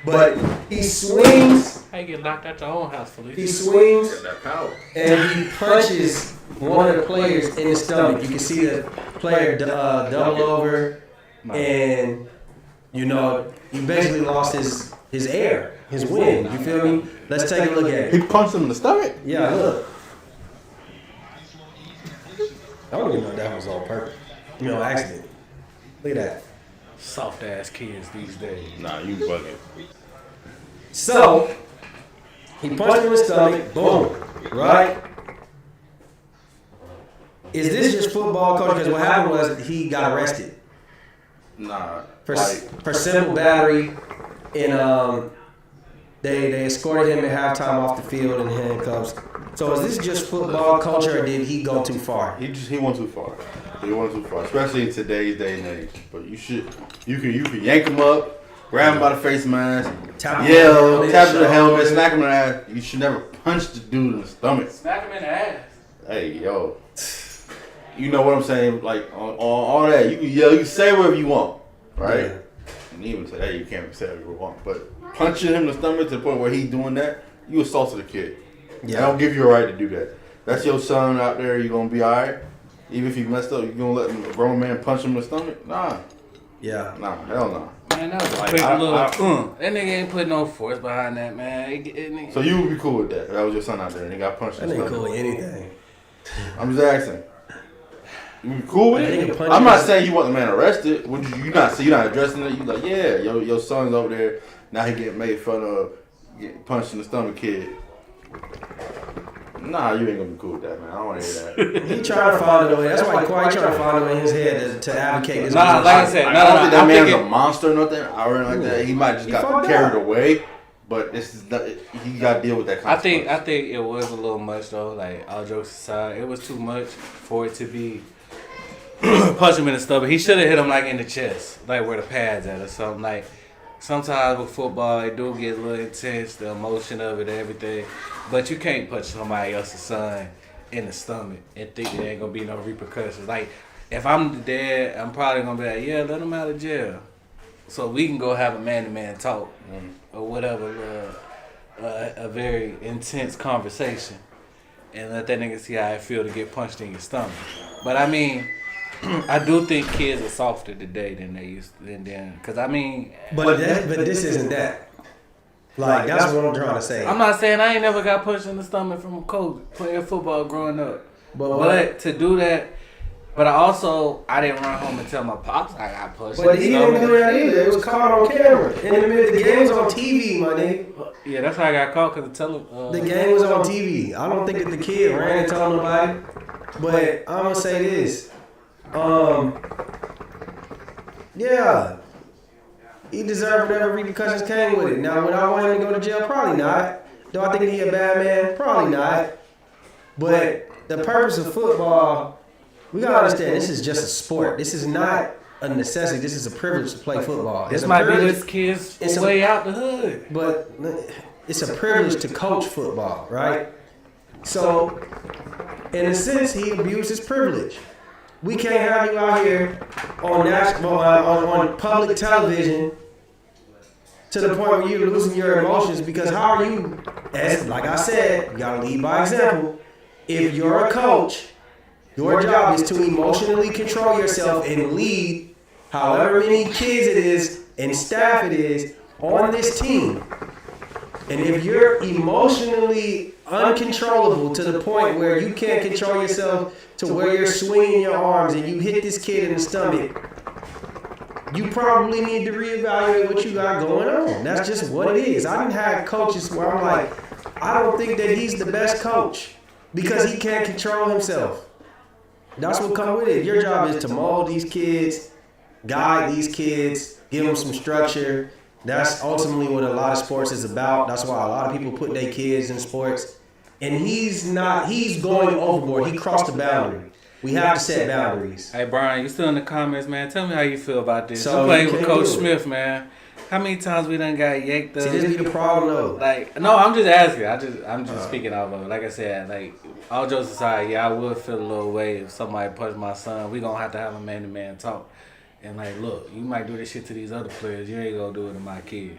but he swings.
How you get locked out your own house,
He
Felicia?
swings
That power.
and he punches one of the players in the stomach. You can see the player double over, and he basically lost his air, his wind. You feel me? Let's take a look at
He
it.
punched him in the stomach?
Yeah, look. I don't even know if that was on purpose. Accident. Look at that.
Soft ass kids these days.
Nah, you bugging.
So, he punched him in the stomach, boom, right? Is this just football coach? Because what happened was he got arrested
Nah.
for simple battery, and they escorted him at halftime off the field in handcuffs. So is this just football culture, or did he go too far?
He went too far. He went too far, especially in today's day and age. But you can yank him up, grab him by the face mask,
Tap him
yell,
on the
tap him in the
shoulder.
helmet, smack him in the ass. You should never punch the dude in the stomach.
Smack him in the ass.
Hey, yo. You know what I'm saying? Like, on all that, you can yell, you can say whatever you want, right?
Yeah.
And even say, hey, you can't say whatever you want. But punching him in the stomach to the point where he's doing that, you assaulted a kid.
Yeah.
I don't give you a right to do that. That's your son out there, you're going to be all right. Even if he messed up, you going to let a grown man punch him in the stomach? Nah,
Yeah.
hell no.
Man, that was a
Like,
quick little.
I-
That nigga ain't put no force behind that, man. Nigga-
So you would be cool with that? That was your son out there and he got punched in
That
the
ain't
stomach?
cool with anything.
I'm just asking. You be cool with
That
it?
nigga punch
I'm not
his-
saying you want the man arrested. Would you not addressing it? You like, yeah, your son's over there. Now he getting made fun of, getting punched in the stomach, kid. Nah, you ain't gonna be cool with that, man. I don't want to hear that.
He trying to find a way. That's why Kawhi trying to find a way in his head to advocate this.
Nah, like I said,
I don't think that
I'm
man's
thinking-
a monster or nothing. I really like that. He might just
He
got
fucked
carried
up.
away, but this is not, he got to deal with that.
I
Consequence.
think it was a little much though. Like all jokes aside, it was too much for it to be punch him in the stomach. He should have hit him like in the chest, like where the pads at or something. Like sometimes with football, it do get a little intense, the emotion of it, everything. But you can't punch somebody else's son in the stomach and think there ain't gonna be no repercussions. Like if I'm the dad, I'm probably gonna be like, yeah, let him out of jail, so we can go have a man-to-man talk or whatever. A very intense conversation and let that nigga see how it feel to get punched in your stomach. But I mean, I do think kids are softer today than they used to, than then. Cause I mean,
But this isn't that. Like that's what I'm trying to say.
I'm not saying I ain't never got punched in the stomach from a coach playing football growing up.
But
But to do that, but I didn't run home and tell my pops I got punched.
But
in
he
the
didn't
stomach.
do that either. It was caught on camera. In the middle, the game was on TV, my nigga.
Yeah, that's how I got caught because of
The game was on TV. I don't think that the kid ran and told nobody. But I'm gonna say this. Yeah. He deserved whatever repercussions came with it. Now, would I want him to go to jail? Probably not. Do I think he a bad man? Probably not. But the purpose of football, we gotta understand, this is just a sport. This is not a necessity. This is a privilege to play football.
This
It's a
might be
privilege-
this kid's
it's a-
way out the hood.
But it's a privilege to coach football, right? So, in a sense, he abused his privilege. We can't have you out here on on public television to the point where you're losing your emotions because how are you, as like I said, you gotta lead by example. If you're a coach, your job is to emotionally control yourself and lead however many kids it is and staff it is on this team. And if you're emotionally uncontrollable to the point where you can't control yourself to where you're swinging your arms and you hit this kid in the stomach, you probably need to reevaluate what you got going on. That's just what it is. I done had coaches where I'm like, I don't think that he's the best coach because he can't control himself. That's what comes with it. Your job is to mold these kids, guide these kids, give them some structure. That's ultimately what a lot of sports is about. That's why a lot of people put their kids in sports. And he's going overboard. He crossed the boundary. We have to set boundaries.
Hey Brian, you still in the comments, man? Tell me how you feel about this.
So
you played
you
with
can't
Coach
do it.
Smith, man. How many times we done got yanked up?
See, this be the problem though.
Like, no, I'm just asking. I'm just speaking off of it. Like I said, like all jokes aside, yeah, I would feel a little way if somebody punched my son. We gonna have to have a man-to-man talk. And like, look, you might do this shit to these other players. You ain't gonna do it to my kid.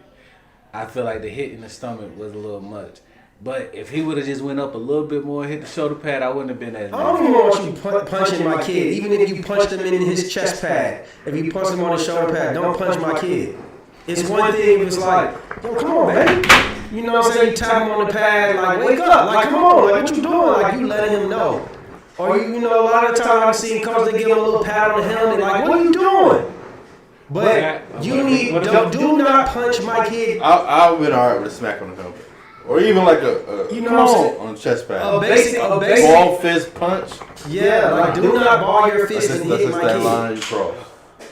I feel like the hit in the stomach was a little much. But if he would have just went up a little bit more, hit the shoulder pad, I wouldn't have been as
I don't even want you punching my kid. Even if you punched him in his chest pad, if you punch him on his shoulder pad, don't punch my kid. It's one thing if it's like, yo, come on, baby. You know what I'm saying? You tap him on the pad, like, wake up. Like, come on. Like, what you doing? Like, you letting him know. Or, you know, a lot of the time I've seen coaches, they give him a little pat on the helmet, like, what are you doing? But you do not punch my kid.
I'll been alright with a smack on the helmet. Or even like a
You know what I'm saying?
on the chest pad.
A basic
Ball fist punch.
Yeah, like do not ball your fist and
That's
hit
just
my
that
kid.
line you cross.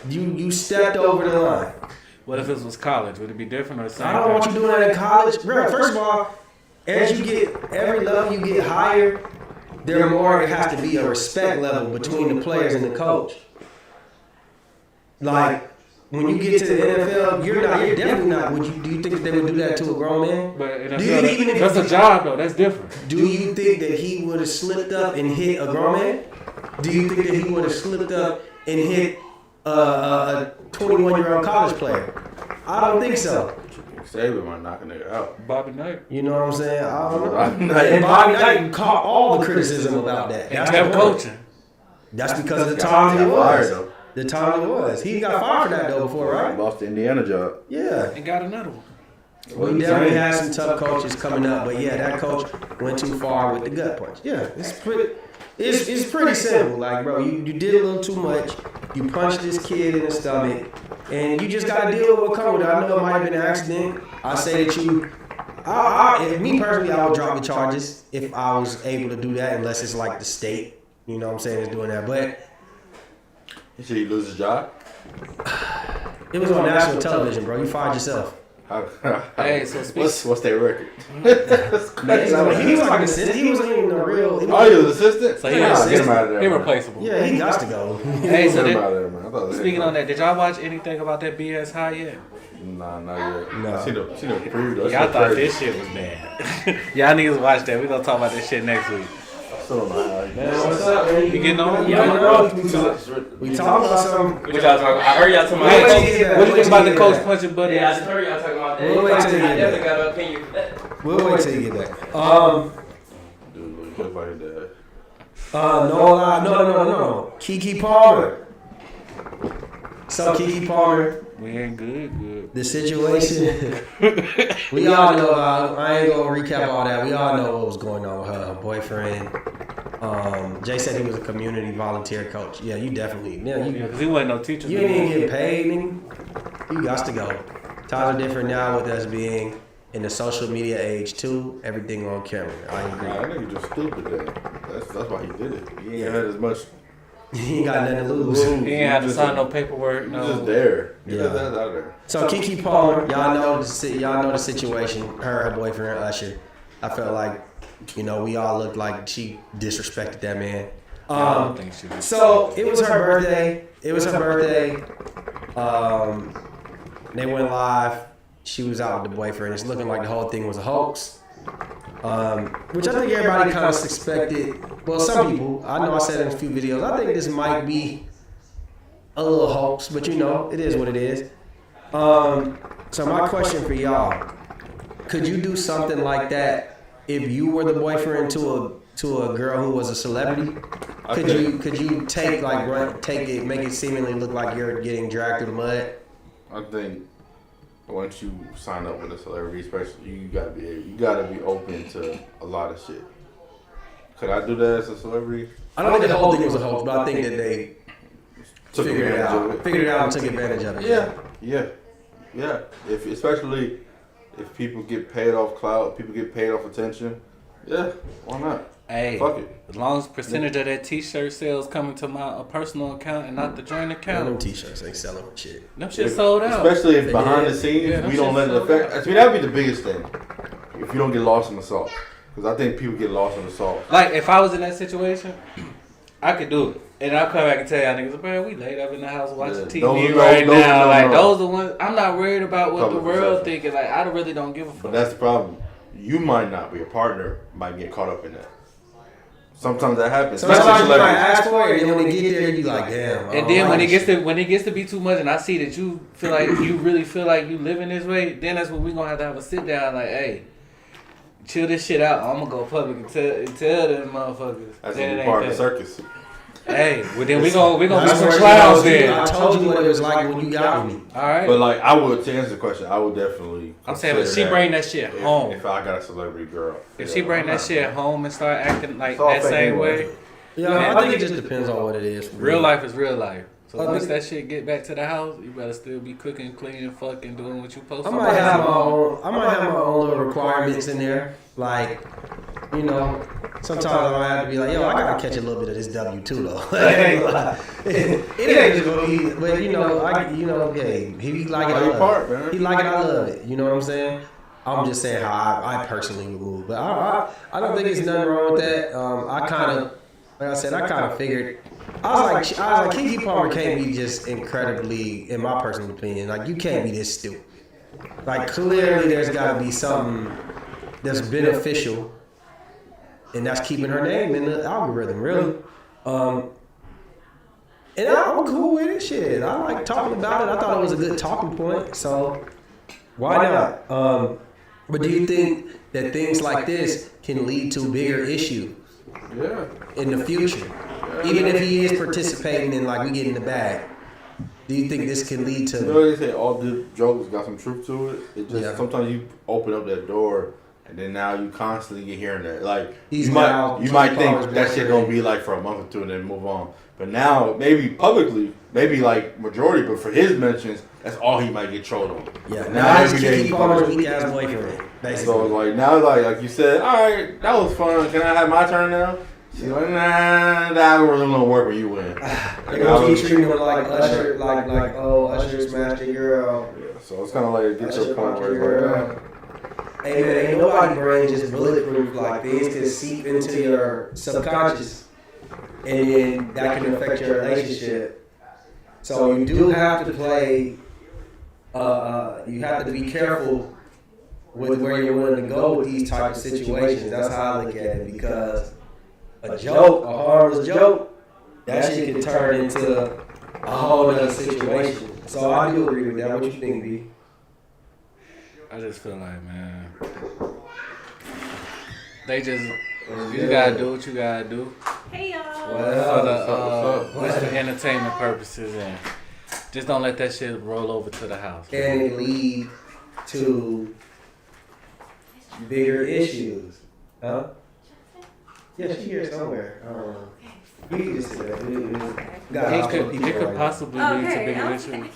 You stepped over the line.
What if this was college? Would it be different or the same?
I don't want you doing that in college. Bro, first of all, as you get every level you get higher, there has to be a respect level between the players and the coach. Like when you get to the NFL, you're definitely not. Do you think that they would do that to a grown man?
But
Do you even if
that's a job though. That's different.
Do you think that he would have slipped up and hit a grown man? Do you think that he would have slipped up and hit a 21-year-old college player? I don't think so.
Saban might knock a nigga out.
Bobby Knight.
You know what I'm saying? I don't know.
Bobby Knight.
And Bobby Knight caught all the criticism about that.
And kept coaching.
That's because of the time he
Got fired,
was.
though.
The time he was. He got fired for that though before, right?
Lost the Indiana job.
Yeah.
And got another one.
We definitely had some tough coaches coming up, but yeah, that coach went too far with the gut punch. Yeah, it's pretty simple. Like, bro, you did a little too much. You punched this kid in the stomach, and you just got to deal with what comes with it. I know it might have been an accident. I say that you Me personally, I would drop the charges if I was able to do that, unless it's like the state, you know what I'm saying, is doing that. But
Should he lose his job?
it was on national television, bro. You fired yourself.
Hey, so speak.
What's their record?
He was like an assistant. He wasn't even a real.
Oh, he was assistant?
So
Get him out of there. man.
irreplaceable.
Yeah, he got to go.
Hey, so
Get him out of there, man. I thought
speaking on that, did y'all watch anything about that BS high yet?
Nah, not yet.
No.
See the preview. That
Y'all
shit
thought
crazy.
this shit was bad. Y'all niggas watch that. We gonna talk about this shit next week.
Still don't know how
Man, what's up, man?
You getting on?
Yeah, bro. We talking about some.
What y'all talking about? I heard y'all talking
Wait till
about
you get back.
What you think about the
Wait till you
coach
get
punching Buddy?
Yeah, I just heard y'all talking about that.
We'll wait till you
I
get
definitely
back.
got an opinion for that.
We'll wait till you get back.
Dude, look like that.
No. Keke Palmer. So Keke Palmer,
We ain't good.
the situation. We all know about. I ain't gonna recap all that. We all know what was going on with her boyfriend. Jay said he was a community volunteer coach. Yeah, you definitely. Yeah,
Yeah, because he wasn't no teacher.
you ain't even getting paid, nigga. You got to go. Times are different now with us being in the social media age too. Everything on camera. I agree.
Nah, that nigga just stupid then. That's why he did it. He ain't had as much.
He ain't got nothing to lose.
He ain't have to sign no paperwork.
He's
No.
just there.
Yeah.
That's out there.
So Keke Palmer, y'all know the situation. Her boyfriend Usher. I felt like, we all looked like she disrespected that man.
I don't think she did.
So it was her birthday. They went live. She was out with the boyfriend. It's looking like the whole thing was a hoax. Which I think everybody kind of suspected. Well, some people. I know I said in a few videos. I think this might be a little hoax, but it is what it is. So my question for y'all: could you do something like that if you were the boyfriend to a girl who was a celebrity? Could you take it, make it seemingly look like you're getting dragged through the mud?
I think once you sign up with a celebrity, especially, you gotta be open to a lot of shit. Could I do that as a celebrity?
I don't think the whole thing was a hoax, but I think that they figured it out and took advantage of it.
Yeah. Especially if people get paid off clout, people get paid off attention. Yeah, why not?
Hey,
Fuck it.
as long as percentage of that T-shirt sales coming to my personal account and not the joint
Them
account,
t-shirts ain't selling shit.
them shit sold out.
Especially if behind the scenes
Yeah,
we don't let it
shit's
affect. I mean, that'd be the biggest thing. If you don't get lost in the sauce, because I think people get lost in the sauce.
Like if I was in that situation, I could do it, and I'll come back and tell y'all niggas, man, we laid up in the house watching TV
those
right now. Like
no.
those the ones. I'm not worried about what the
Public
world
perception.
thinking. Like I really don't give a
But
fuck.
that's the problem. You might not, but your partner might get caught up in that. Sometimes that happens.
Sometimes
especially
you might
celebrities.
ask for it, and when they get there, you be like, damn. I
And
don't
then when
like
it gets to be too much, and I see that you feel like you really feel like you living this way, then that's when we gonna have a sit down. Like, hey, chill this shit out. I'm gonna go public and tell them motherfuckers.
That's
that
gonna
it
be
ain't
part of the
that.
circus.
Hey, well then we gonna be
That's
some
where
clowns
you know,
then.
I told you what it was like when you got with me.
All right.
But like, I would, to answer the question, I would definitely.
I'm saying, if
consider
she bring that shit
if-
home,
If I got a celebrity girl.
if she bring that shit home and start acting like
It's all
that
fake
same
anyway.
way,
Yeah, I think it just depends on what it is. for
real
me.
life is real life. So
I
once
think-
that shit get back to the house, you better still be cooking, cleaning, fucking, doing what you supposed
I
to.
might have my own little requirements in there. Like, sometimes I might have to be like, yo, I gotta catch a little bit of this W too though. It ain't just gonna be, but hey, he like it, I
Play
love
part,
it.
man.
He like it, I love it. You know what I'm saying? I'm just saying how I personally would move, but I don't think there's nothing wrong with that. I kind of, like I said, I kind of figured. I was like, Keke Palmer can't be just incredibly, in my personal opinion, like you can't be this stupid. Like clearly, there's got to be something that's beneficial, and that's keeping her name in the algorithm, really. And I'm cool with it. Shit, I like talking about it. I thought it was a good talking point, so why not? But do you think that things like this can lead to bigger issues
Yeah.
in the future? Even if he is participating in like we get in the bag, do you think this can lead
You
to?
know they say all good jokes got some truth to it. It just
Yeah.
sometimes you open up that door And then now you constantly get hearing that. Like
He's
you
now
might think
Paul's
that shit gonna
boyfriend.
be like for a month or two and then move on. But now maybe publicly, maybe like majority, but for his mentions, that's all he might get trolled on.
Yeah,
And
now he's
every day
Kiki Palmer's weak ass boyfriend. Basically.
So like now, like you said, all right, that was fun. Can I have my turn now? She's like, nah, that really don't work where you win.
They're gonna keep treating him like Usher, like Usher smashed your girl.
So it's kind of like get to
Usher
a point
fucked
where
your
it's like,
girl. Hey man, ain't nobody brain just bulletproof. Like things can seep into your subconscious, and then that can affect your relationship. So you do have to play. You have to be careful with where you're willing to go with these type of situations. That's how I look at it, because a joke, a harmless joke, that shit can turn into a whole other situation. So I do agree with that. What you think, B?
I just feel like, man, they just, you gotta do what you gotta do
Hey y'all.
for the entertainment purposes, and just don't let that shit roll over to the house.
And it lead to bigger issues. Huh? Yeah, she here somewhere. I don't know. You can just sit there.
It could possibly lead to bigger issues.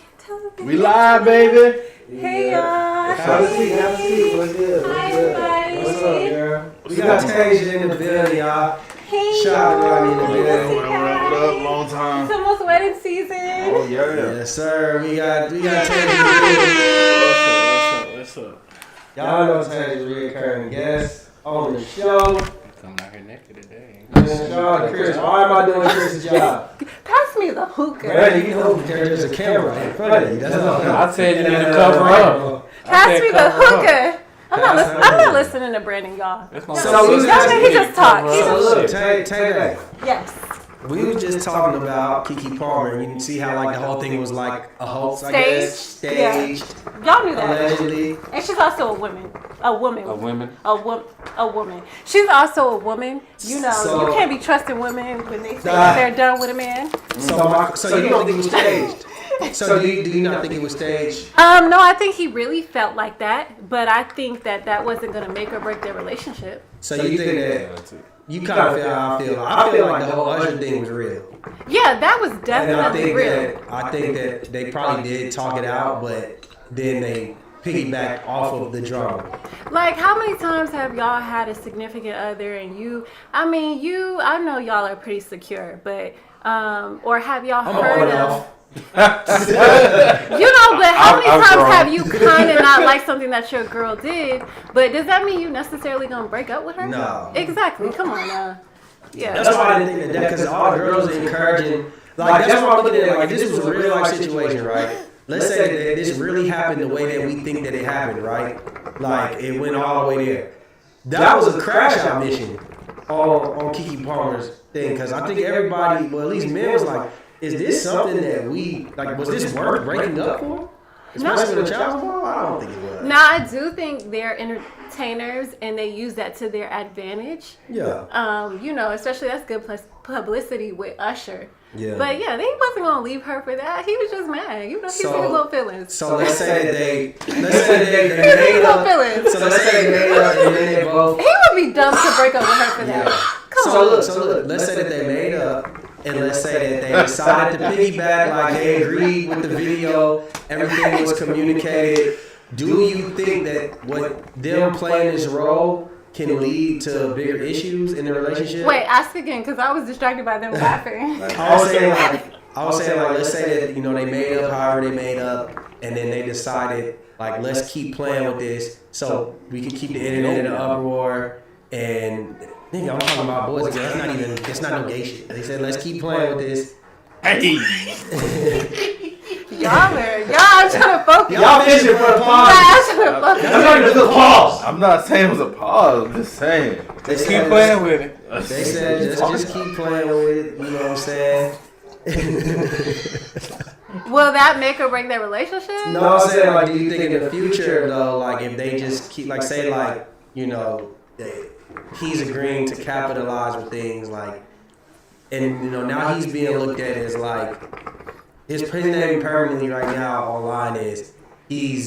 we live, baby.
Hey y'all.
Have a seat. Have a seat. What's good?
Hi everybody.
What's up, girl? We got Tasia in the building, y'all.
Hey
Shout out
y'all.
in the building.
What up? Long time.
It's almost wedding season.
Oh yeah.
Yes, sir. We got Tasia in the building.
What's up?
Y'all know Tasia's reoccurring guest on the show.
Come out here naked today.
Chris, why am I doing Chris's job?
Pass me the hookah.
Man, you know there's a camera in front of you. That's all.
I said you need to cover up.
Pass me the hookah. I'm not listening to Brandon, y'all.
That's my
So we
Y'all think he just talk. He
So
just
look, Tay,
yes.
we were just talking about Keke Palmer, and you can see how like the whole thing was like a hoax, I guess, staged,
Y'all knew that.
allegedly.
And she's also a woman. A woman.
A woman.
She's also a woman. You know,
So-
you can't be trusting women when they say
Nah.
they're done with a man.
So you don't think it was staged? So do you not think it was staged?
No, I think he really felt like that, but I think that wasn't gonna make or break their relationship.
So you think that you kind of feel how I feel? I feel like the whole Usher thing was real.
Yeah, that was
And I
definitely
think
real.
that they probably did talk it out, but then they piggyback off of the drama.
Like, how many times have y'all had a significant other and I know y'all are pretty secure, but, or have y'all
I'm
heard
on and
of,
off.
but how many
I'm
times
grown.
have you kind of not liked something that your girl did, but does that mean you necessarily gonna break up with her?
No.
Exactly, come on now. Yeah.
That's why I didn't think that, because all the girls are encouraging. Like, that's why I'm looking at it. Like, this was a real life situation, right? Let's say that this really happened the way that we think that it happened, right? Like, it went all the way there. That was a crash out mission on Keke Palmer's thing, because I think everybody, well, at least men, was like, is this something that we, like, was this worth breaking up for? Especially with a child support? I don't think it was.
Now, I do think they're entertainers and they use that to their advantage.
Yeah.
Especially that's good publicity with Usher.
Yeah.
But yeah, they wasn't gonna leave her for that. He was just mad. He's
So-
in his little feelings.
So let's say that they made
little
up.
feelings.
So let's say they made up and then they both.
He would be dumb to break up with her for that. Come on.
So look, let's say that they made up, and let's say that they decided to piggyback, like they agreed with the video, everything was communicated. Do you think that what them playing this role can lead to bigger issues in the relationship?
Wait, ask again, because I was distracted by them laughing.
I was saying like, let's say that, they made up however they made up, and then they decided, like, let's keep playing with this so we can keep the internet in an uproar. And nigga, I'm talking about boys again. It's not no gay shit. They said, let's keep playing with this.
Hey.
Y'all trying to focus.
Y'all fishing for a pause.
Y'all trying to focus.
That's not even a pause.
I'm not saying it was a pause. I'm just saying.
They
Keep
said,
playing with it.
They said, just keep playing with it. You know what I'm saying?
Will that make or break their relationship?
No, I'm saying, like, do you think in the future, though, like, if they just keep, like, say, like, he's agreeing to capitalize with things, like, and, now he's being looked at as, like, his name permanently right now online is he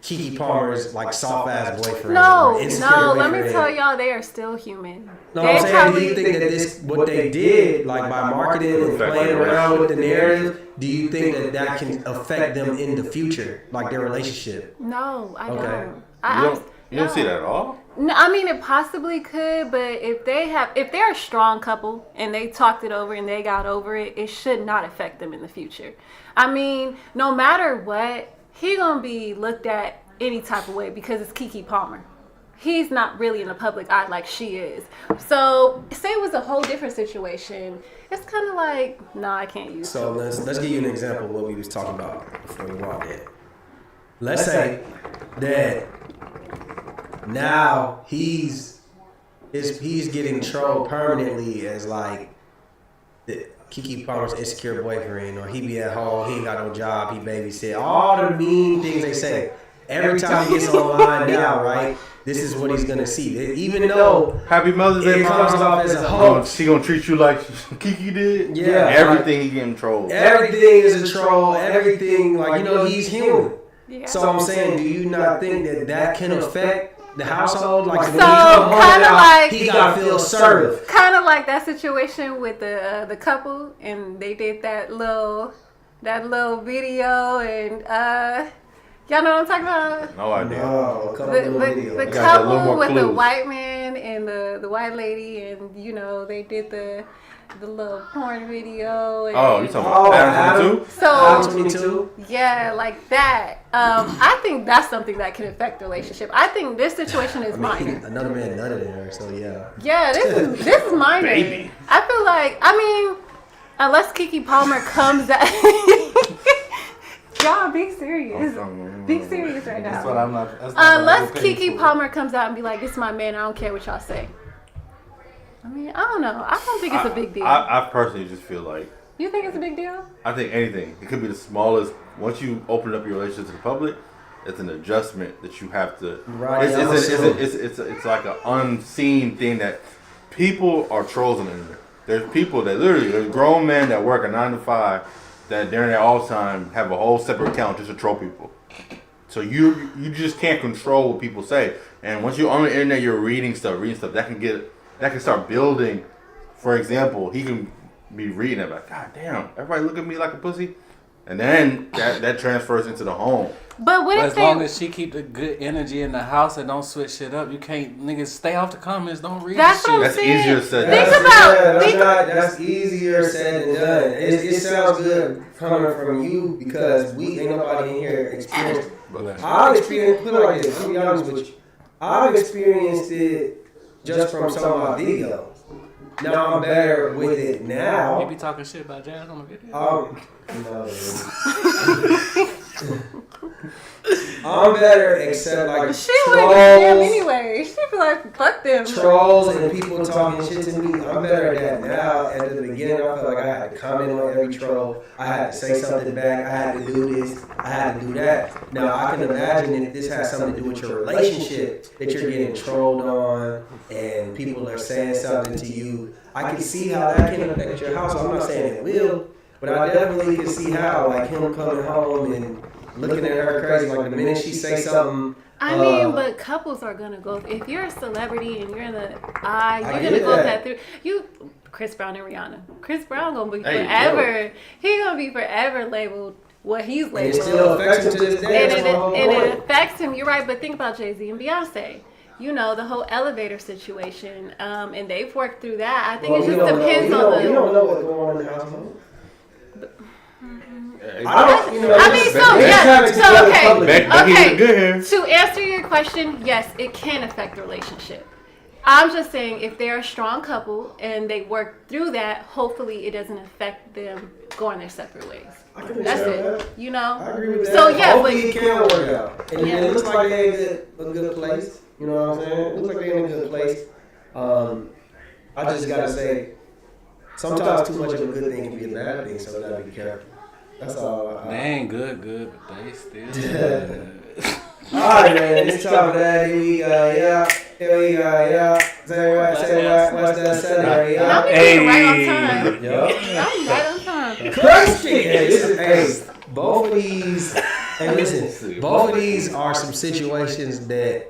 Keke Palmer's like soft ass boyfriend.
No,
or insecure
no. Let me
boyfriend.
tell y'all, they are still human.
No,
They
I'm saying,
probably-
do you think that this, what they did, like by marketing and playing around with the narrative, do you think that that can affect them in the future, like their relationship?
No, I
Okay.
don't.
You don't see that at all?
No, I mean it possibly could, but if they're a strong couple and they talked it over and they got over it, it should not affect them in the future. I mean, no matter what, he gonna be looked at any type of way because it's Keke Palmer. He's not really in the public eye like she is. So say it was a whole different situation. It's kind of like, nah, I can't use.
So let's give you an example of what we was talking about before we walked in. Let's say that now he's getting trolled permanently as like the Keke Palmer's insecure boyfriend, or he be at home, he ain't got no job, he babysit, all the mean things they say. Every time he gets online now, right? This is what he's gonna see. Even though
Happy Mother's Day,
it comes off as a hoax.
She gonna treat you like Keke did.
Yeah,
everything he getting trolled.
Everything is a troll. Everything, like, you know, he's human.
Yeah.
So I'm saying, do you not think that can affect the household? Like,
So,
when he come home
kinda
now,
like-
he gotta feel assertive.
Kind of like that situation with the couple, and they did that little video, and y'all know what I'm talking about?
No idea.
No, a couple
The,
little
the,
videos.
the
got a little
couple
more
with the
clues.
white man and the white lady, and you know they did the little porn video. And
Oh, you talking about Adam 22?
So
22.
yeah, like that. I think that's something that can affect the relationship. I think this situation is minor.
Another man nutted in her, so yeah.
Yeah, this is minor.
Baby.
I feel like, I mean, unless Keke Palmer comes out. Y'all, be serious. Be serious right
That's
now.
what I'm not. That's not
Unless
what I'm paying
Keke
for.
Palmer comes out and be like, "This is my man. I don't care what y'all say." I mean, I don't know. I don't think it's a big deal.
I personally just feel like
You think it's a big deal?
I think anything. It could be the smallest. Once you open up your relationship to the public, it's an adjustment that you have to.
Right.
It's like an unseen thing that people are trolls on the internet. There's people that there's grown men that work a 9 to 5 that during their all time have a whole separate account just to troll people. So you just can't control what people say. And once you're on the internet, you're reading stuff that can start building. For example, he can be reading it like, God damn, everybody look at me like a pussy, and then that transfers into the home.
But what
But
if
as
they?
long as she keep the good energy in the house and don't switch shit up, you can't, niggas, stay off the comments. Don't read
That's
the
what I'm
shit.
That's
saying.
easier said
Think
than
about.
That's easier said than done. It sounds good coming from you because we ain't nobody in here experienced. I've experienced, put it like this, I'm gonna be honest with you. I've experienced it just from some of my videos. Now I'm better with it
You
now.
be talking shit about Jazz on the video.
No. I'm better except like
She wouldn't give them
trolls.
anyway. She'd be like, "Fuck them."
Trolls and people talking shit to me. I'm better at that now. At the beginning, I felt like I had to comment on every troll. I had to say something back. I had to do this. I had to do that. Now I can imagine if this has something to do with your relationship, that you're getting trolled on and people are saying something to you. I can see how that can affect your house. I'm not saying it will, but I definitely can see how, like him coming home and looking at her crazy. Like the minute she say something.
I mean, but couples are gonna go. If you're a celebrity and you're in the eye, you're gonna
get
go
that.
through. Chris Brown and Rihanna. Chris Brown gonna be
Hey,
forever. He gonna be forever labeled what he's
And
labeled.
it still affects him to this day.
and
That's my whole
it
point.
affects him. You're right, but think about Jay-Z and Beyonce. You know, the whole elevator situation, and they've worked through that. I think
Well,
it just depends on
we
the.
don't know what's going on in the household.
I mean, so yeah, so okay,
Becky's good here.
To answer your question, yes, it can affect the relationship. I'm just saying, if they're a strong couple and they work through that, hopefully it doesn't affect them going their separate ways. That's it.
That.
You know.
I agree with that.
So yeah,
Hopefully
but
it can work out. And
Yeah.
it looks like they're in a good place. You know what I'm saying? It looks like they're in a good place. I just gotta say, sometimes too much of a good thing can be a bad thing, so we gotta be careful. That's all.
They ain't good, but they still good.
Alright, man, it's time for that. Here we go, yeah. Here we go, yeah. Say what, what's that Saturday,
I'm
yeah.
right on time.
Yup.
I'm right on time.
Question. Hey, both of these And listen, both of these are some situations that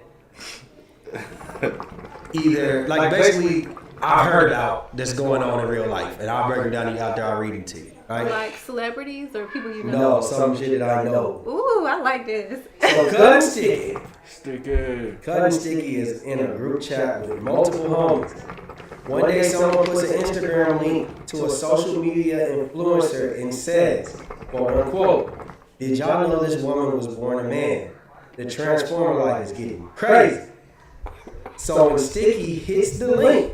either, like basically, I've heard about that's going on in real life, and I'll break them down to you out there. I'll read them to you. Right?
Like celebrities or people you know?
No, some shit that I know.
Ooh, I like this.
So Cut and Sticky. Cut and Sticky is in a group chat with multiple homies. One day someone puts an Instagram link to a social media influencer and says, quote unquote, did y'all know this woman was born a man? The transformer life is getting crazy. So when Sticky hits the link,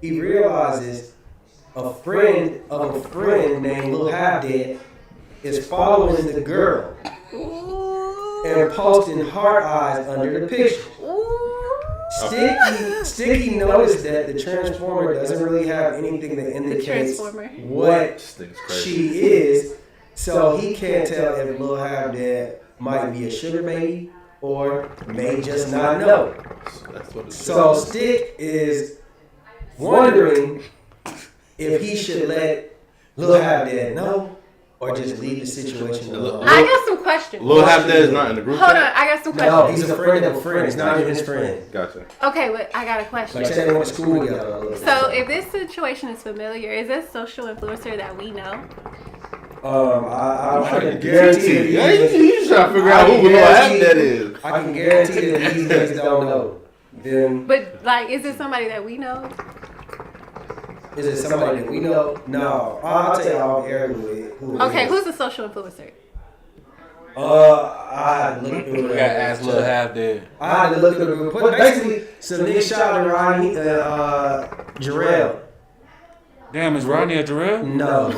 he realizes a friend of a friend named Lil Half Dead is following the girl and posting heart eyes under the picture. Sticky noticed that the transformer doesn't really have anything that indicates what she is, so he can't tell if Lil Half Dead might be a sugar baby or may just not know. So Stick is wondering if he should let Lil Half Dead know or just leave the situation alone.
I got some questions.
Lil Half Dead is not in the group.
Hold on, I got some questions.
No, he's a friend of a friend. He's not even his friend.
Gotcha.
Okay, but I got a question.
Like say they went to school together.
So if this situation is familiar, is this social influencer that we know?
I can guarantee
Yeah, you trying to figure out who Lil Half Dead is.
I can guarantee that these niggas don't know. Then
But like, is it somebody that we know?
is it somebody that we know? No, I'll tell y'all who it is.
Okay, who's the social influencer?
I had to look through it.
We gotta ask Lil Half Dead.
I had to look through it. But basically, some niggas shot at Rodney, Jarrell.
Damn, is Rodney a Jarrell?
No.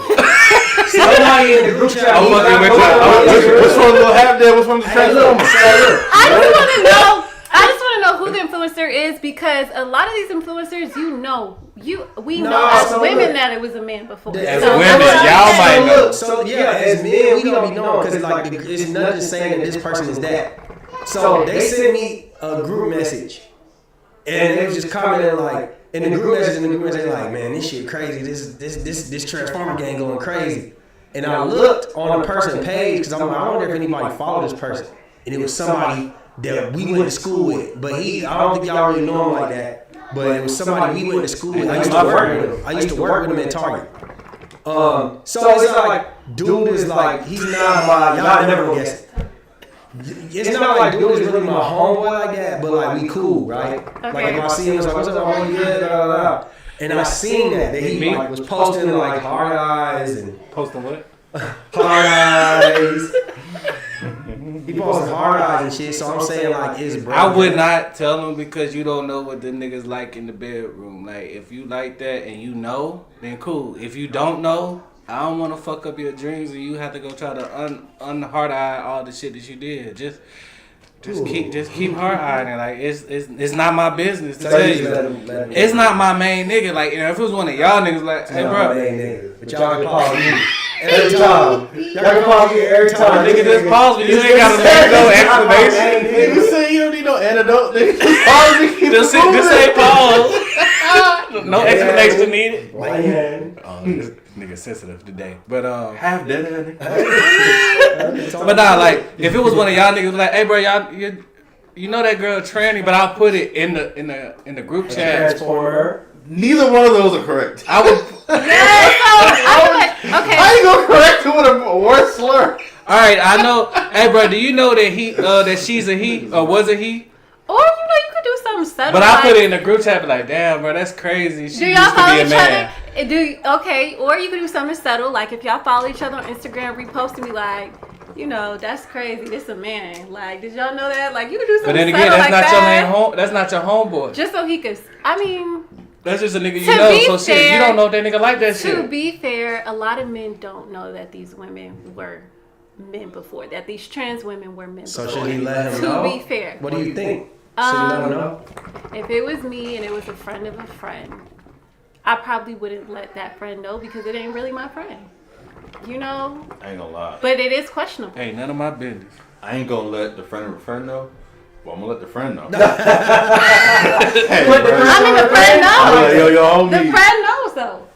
Somebody in the group chat.
I'm fucking with you. Which one Lil Half Dead? Which one the Transformer?
I just want to know. I just want to know who the influencer is because a lot of these influencers, we know as women that it was a man before.
As
So-
women, y'all might know.
So yeah, as men, we don't be knowing because like it's nothing saying that this person is that. So they sent me a group message, and they was just commenting like in the group message, like, man, this shit crazy. This Transformer gang going crazy. And I looked on the person page because I'm like, I wonder if anybody followed this person, and it was somebody that we went to school with, but I don't think y'all really know him like that. But it was somebody we went to school with. I used to work with him at Target. So it's like, dude is like, he's not my, y'all never gonna guess it. It's not like dude is really my homeboy like that, but like we cool, right? Like if I see him, it's like, what's up, homie? Yeah, da da da. And I seen that he like was posting like hard eyes and
Posting what?
hard eyes. He posted hard eyes and shit, so I'm saying like it's bro.
I would not tell him because you don't know what the niggas like in the bedroom. Like if you like that and you know, then cool. If you don't know, I don't want to fuck up your dreams and you have to go try to unhard eye all the shit that you did. Just keep hard eyeing. Like it's not my business to tell you. It's not my main nigga. Like if it was one of y'all niggas, like hey bro,
but y'all can pause me every time. Y'all can pause me every time.
nigga just pause me. You ain't gotta make no explanation.
Nigga say you don't need no antidote. Nigga just pause me.
Just say pause. No explanation needed. This nigga sensitive today, but
Half Dead.
but nah, like if it was one of y'all niggas, like, hey bro, you know that girl tranny, but I'll put it in the group chat.
Transformer.
Neither one of those are correct.
I would.
Okay.
How you gonna correct it with a worse slur?
All right, I know. Hey bro, do you know that that she's a he or was a he?
Or you could do something subtle.
But I put it in the group chat, like, damn, bro, that's crazy. She
Do
used
y'all
to
follow
be a
each
man.
other? Okay, or you could do something subtle, like if y'all follow each other on Instagram, repost and be like, that's crazy. This a man. Like, did y'all know that? Like, you could do something.
But then again,
subtle
that's
like
not
that,
your main home. That's not your homeboy.
Just so he could. I mean,
That's just a nigga you
To
know.
be
So shit,
fair-
you don't know if that nigga like that
to
shit.
be fair, a lot of men don't know that these women were men before. That these trans women were men
So
before.
should he let him
To
know?
be fair.
What do you think? Should he let him know?
If it was me and it was a friend of a friend, I probably wouldn't let that friend know because it ain't really my friend.
I ain't gonna lie.
But it is questionable.
Hey, none of my business.
I ain't gonna let the friend of a friend know. Well, I'm gonna let the friend know.
I mean, the friend knows.
I'm like, yo,
The
homie.
friend knows though.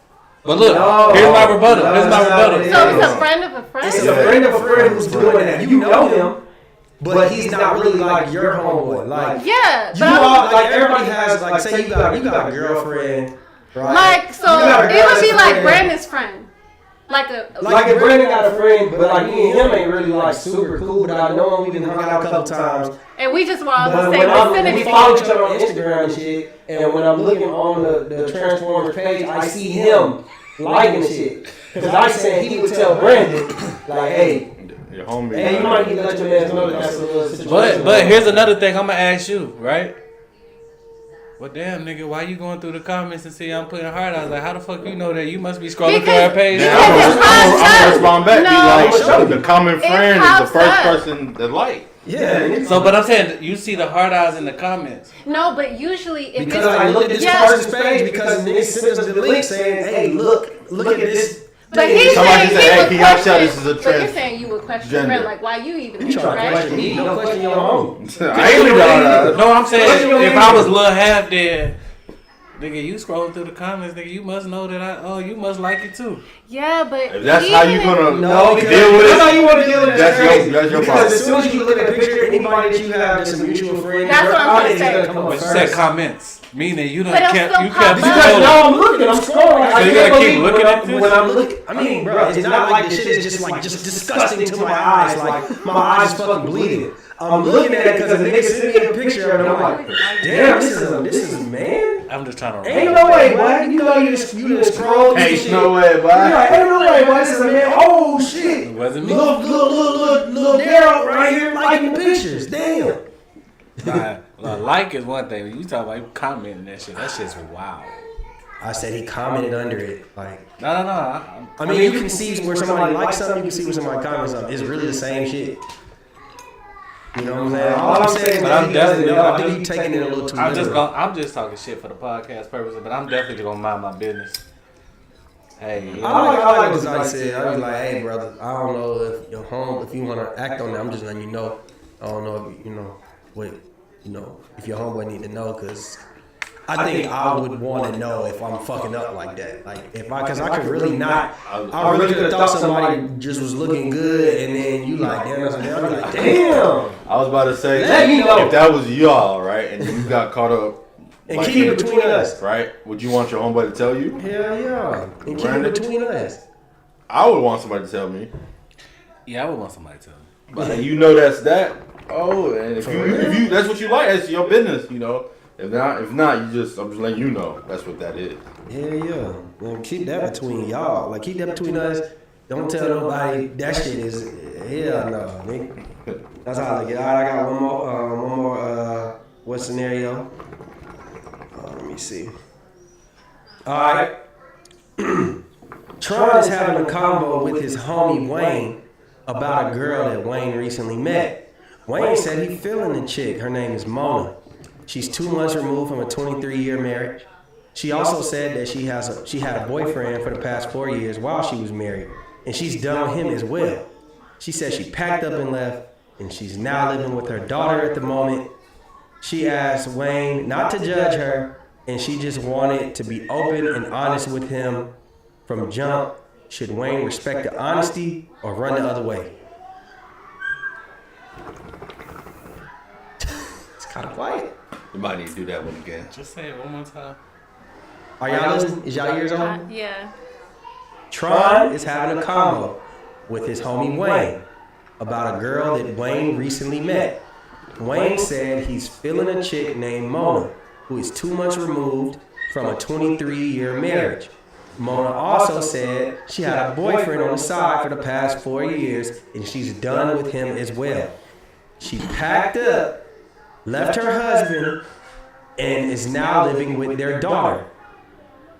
But look,
No.
here's my rebuttal.
No,
Here's my
that's not
rebuttal.
it.
So it's a friend of a friend?
It's a friend of a friend who's doing that. You know him, but he's not really like your homeboy. Like
Yeah.
you
But I'm-
all, like everybody has like say you got a girlfriend, right?
like, so
You got a
it would be
girlfriend.
like Brandon's friend.
Like if Brandon got a friend, but like me and him ain't really like super cool. But I know him. We done hung out a couple times.
and we just were all
But
the
when
same
we
vicinity.
follow each other on Instagram and shit, and when I'm looking on the Transformers page, I see him liking the shit. Because I said he would tell Brandon, like, hey,
Your homie.
you might need to let your man know that that's a little situation.
But here's another thing I'm gonna ask you, right? Well, damn, nigga, why you going through the comments and see I'm putting heart? I was like, how the fuck you know that? You must be scrolling through our page.
Yeah,
Because it's
I'm gonna
us.
respond back.
No.
Be like, the common friend is the
pops
first
up.
person that like.
Yeah.
So, but I'm saying you see the hard eyes in the comments.
No, but usually if
Because
it's,
I looked at this
Yes.
person's page because niggas sent us the link saying, hey, look at this.
But he's
Somebody
saying
said,
he
hey,
would
can y'all show this
question.
is a
But you're
trans
saying you would question
gender.
friend, like why you even
You trying to question me? Don't question your own.
I ain't even
No, I'm saying
Question your
if
name.
I was Lil Half dead, nigga, you scrolling through the comments, nigga, you must know that you must like it too.
Yeah, but
If that's how you gonna
No, because
deal with
that's how
it,
you want to deal with it.
that's your
Because
problem.
as soon as you look at a picture, anybody that you have that's a mutual friend,
That's
your
what I'm
comment
saying.
is gonna come up
But you said
first.
comments, meaning you
But it'll still
you
pop
kept
up.
Because
scrolling.
now I'm looking, I'm scrolling. I
So you
can't
gotta keep
believe
looking
when
at this?
when I'm looking. I mean, bro, it's not like the shit is just like just disgusting to my eyes. Like my eyes fucking bleeding. I'm looking at it because the nigga sent me a picture and I'm like, damn, this is man.
I'm just trying to.
Ain't no way, boy. You know you just scroll. through
Ain't
shit.
no way,
You're like,
boy.
ain't no way, boy. This is a man. Oh shit.
It wasn't me.
Little Daryl right here liking the pictures. Damn.
Like is one thing. You talk about you commenting that shit. That shit's wild.
I said he commented under it. Like,
No.
I mean, you can see where somebody likes something. You can see where somebody comments something. It's really the same shit. You know what I'm saying? All I'm saying is
But I'm
that he doesn't
definitely-
know. I think he's taking it a little too literal.
I'm just talking shit for the podcast purposes, but I'm definitely gonna mind my business. Hey,
I like what I said. I was like, hey, brother, I don't know if you're home, if you want to act on it. I'm just letting you know. I don't know if, if your homeboy need to know, because I think I would want to know if I'm fucking up like that. Like, because I could really not. I really could have thought somebody just was looking good, and then you like, damn, that's what I'm like, damn.
I was about to say,
Let me know.
if that was y'all, right, and you got caught up,
And keep it between us.
right? Would you want your homeboy to tell you?
Hell yeah. And keep it
Brandon?
between us.
I would want somebody to tell me.
yeah, I would want somebody to tell me.
But you know that's that. Oh, and if you that's what you like, that's your business, you know. If not, I'm just letting you know that's what that is.
Hell yeah. And keep that between y'all. Like, keep that between us. Don't tell nobody that shit is, hell no, nigga. That's how I look at it. All right, I got one more, what scenario? Let me see. All right. Tron is having a combo with his homie Wayne about a girl that Wayne recently met. Wayne said he feeling the chick. Her name is Mona. She's 2 months removed from a 23-year marriage. She also said that she had a boyfriend for the past 4 years while she was married, and she's done with him as well. She said she packed up and left, and she's now living with her daughter at the moment. She asked Wayne not to judge her, and she just wanted to be open and honest with him from jump. Should Wayne respect the honesty or run the other way? It's kind of quiet.
You might need to do that one again.
Just say it one more time.
Are y'all listening? Is y'all ears on?
Yeah.
Tron is having a combo with his homie Wayne about a girl that Wayne recently met. Wayne said he's feeling a chick named Mona, who is 2 months removed from a 23-year marriage. Mona also said she had a boyfriend on the side for the past 4 years, and she's done with him as well. She packed up, left her husband, and is now living with their daughter.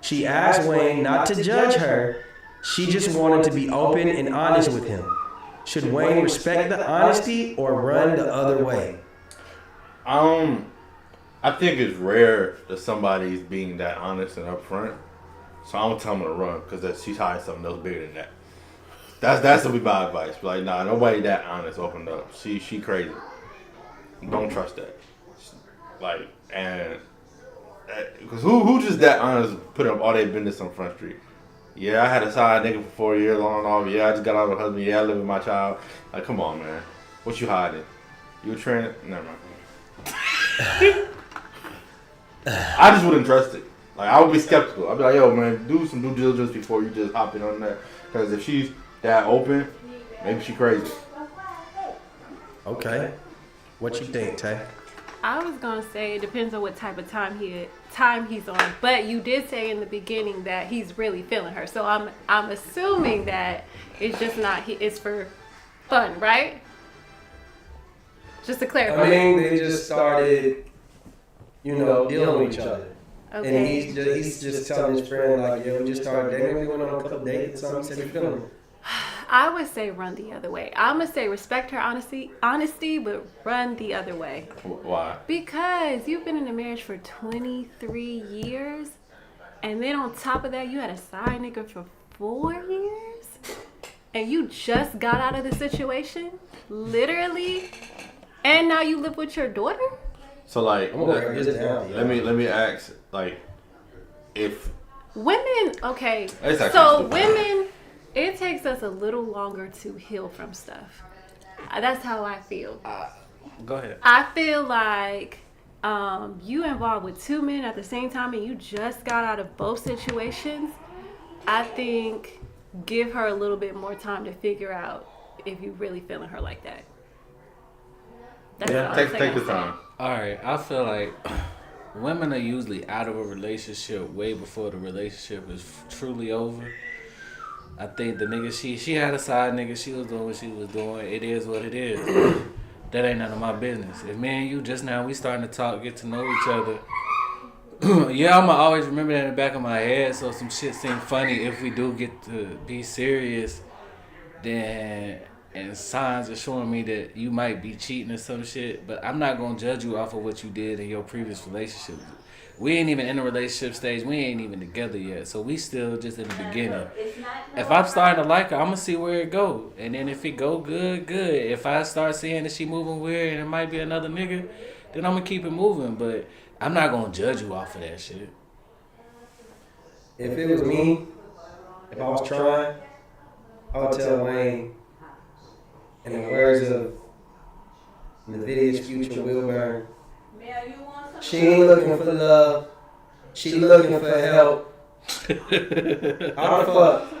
She asked Wayne not to judge her. She just wanted to be open and honest with him. Should Wayne respect the honesty or run the other way?
I think it's rare that somebody's being that honest and upfront. So I'm gonna tell them to run because she's hiding something else bigger than that. That's gonna be my advice. Like, nah, nobody that honest opened up. She crazy. Don't trust that. Like, and because who just that honest put up all their business on Front Street? Yeah, I had a side nigga for 4 years on and off. Yeah, I just got out of a husband. Yeah, I live with my child. Like, come on, man. What you hiding? You a trend? Never mind. I just wouldn't trust it. Like, I would be skeptical. I'd be like, yo, man, do some due diligence before you just hop in on that. Because if she's that open, maybe she crazy.
Okay. What you think, Tay?
I was gonna say it depends on what type of time he's on, but you did say in the beginning that he's really feeling her. So I'm assuming that it's just not it's for fun, right? Just to clarify.
I mean, they just started, dealing with each other.
Okay.
And he's just telling his friend, like, yeah, we just started dating. We went on a couple dates or something. He said, you feeling me?
I would say run the other way. I'm gonna say respect her honesty, but run the other way.
Why?
Because you've been in a marriage for 23 years, and then on top of that, you had a side nigga for 4 years, and you just got out of the situation, literally, and now you live with your daughter.
So like,
I'm gonna break this down.
let me ask, like, if
women, okay,
It's actually
so
stupid.
women, it takes us a little longer to heal from stuff. That's how I feel.
Go ahead.
I feel like you involved with 2 men at the same time and you just got out of both situations. I think give her a little bit more time to figure out if you really feeling her like that. That's all I'm
take
saying.
the time.
All right, I feel like women are usually out of a relationship way before the relationship is truly over. I think the nigga, she had a side nigga, she was doing what she was doing. It is what it is. That ain't none of my business. If me and you just now, we starting to talk, get to know each other. Yeah, I'ma always remember that in the back of my head, so some shit seem funny if we do get to be serious, then, and signs are showing me that you might be cheating or some shit, but I'm not gonna judge you off of what you did in your previous relationship. We ain't even in the relationship stage. We ain't even together yet. So we still just in the beginning. If I'm starting to like her, I'm going to see where it go. And then if it go good, good. If I start seeing that she moving weird and it might be another nigga, then I'm going to keep it moving. But I'm not going to judge you off of that shit.
If it was me, if I was trying, I would tell Wayne, in the words of Nvidia's future Wilburn, she ain't looking for love. She looking for help. How the fuck?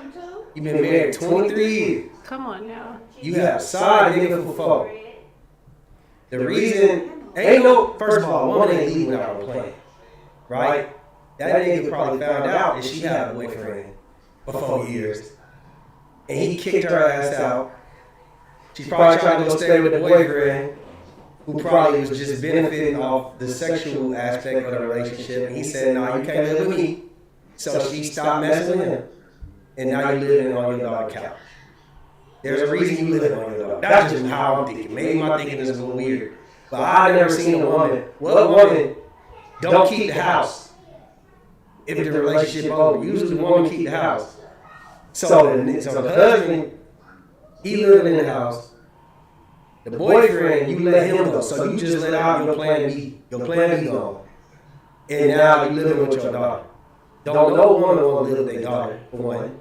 You been married 23 years.
Come on now.
You have a side nigga for 4. The reason, ain't no, first of all, one ain't leaving without a plan. Right? That nigga probably found out that she had a boyfriend for 4 years. And he kicked her ass out. She's probably trying to go stay with the boyfriend, who probably was just benefiting off the sexual aspect of the relationship. And he said, nah, you can't live with me. So she stopped messing with him. And now you're living on your dog couch. There's a reason you live on your dog. That's just how I'm thinking. Maybe my thinking is a little weird. But I've never seen a woman, what woman don't keep the house if the relationship over? Usually the woman keep the house. So the husband, he lived in the house. The boyfriend, you let him go. So you just let out your plan B. Your plan B gone. And now you living with your daughter. Don't no woman want to live with their daughter, for one.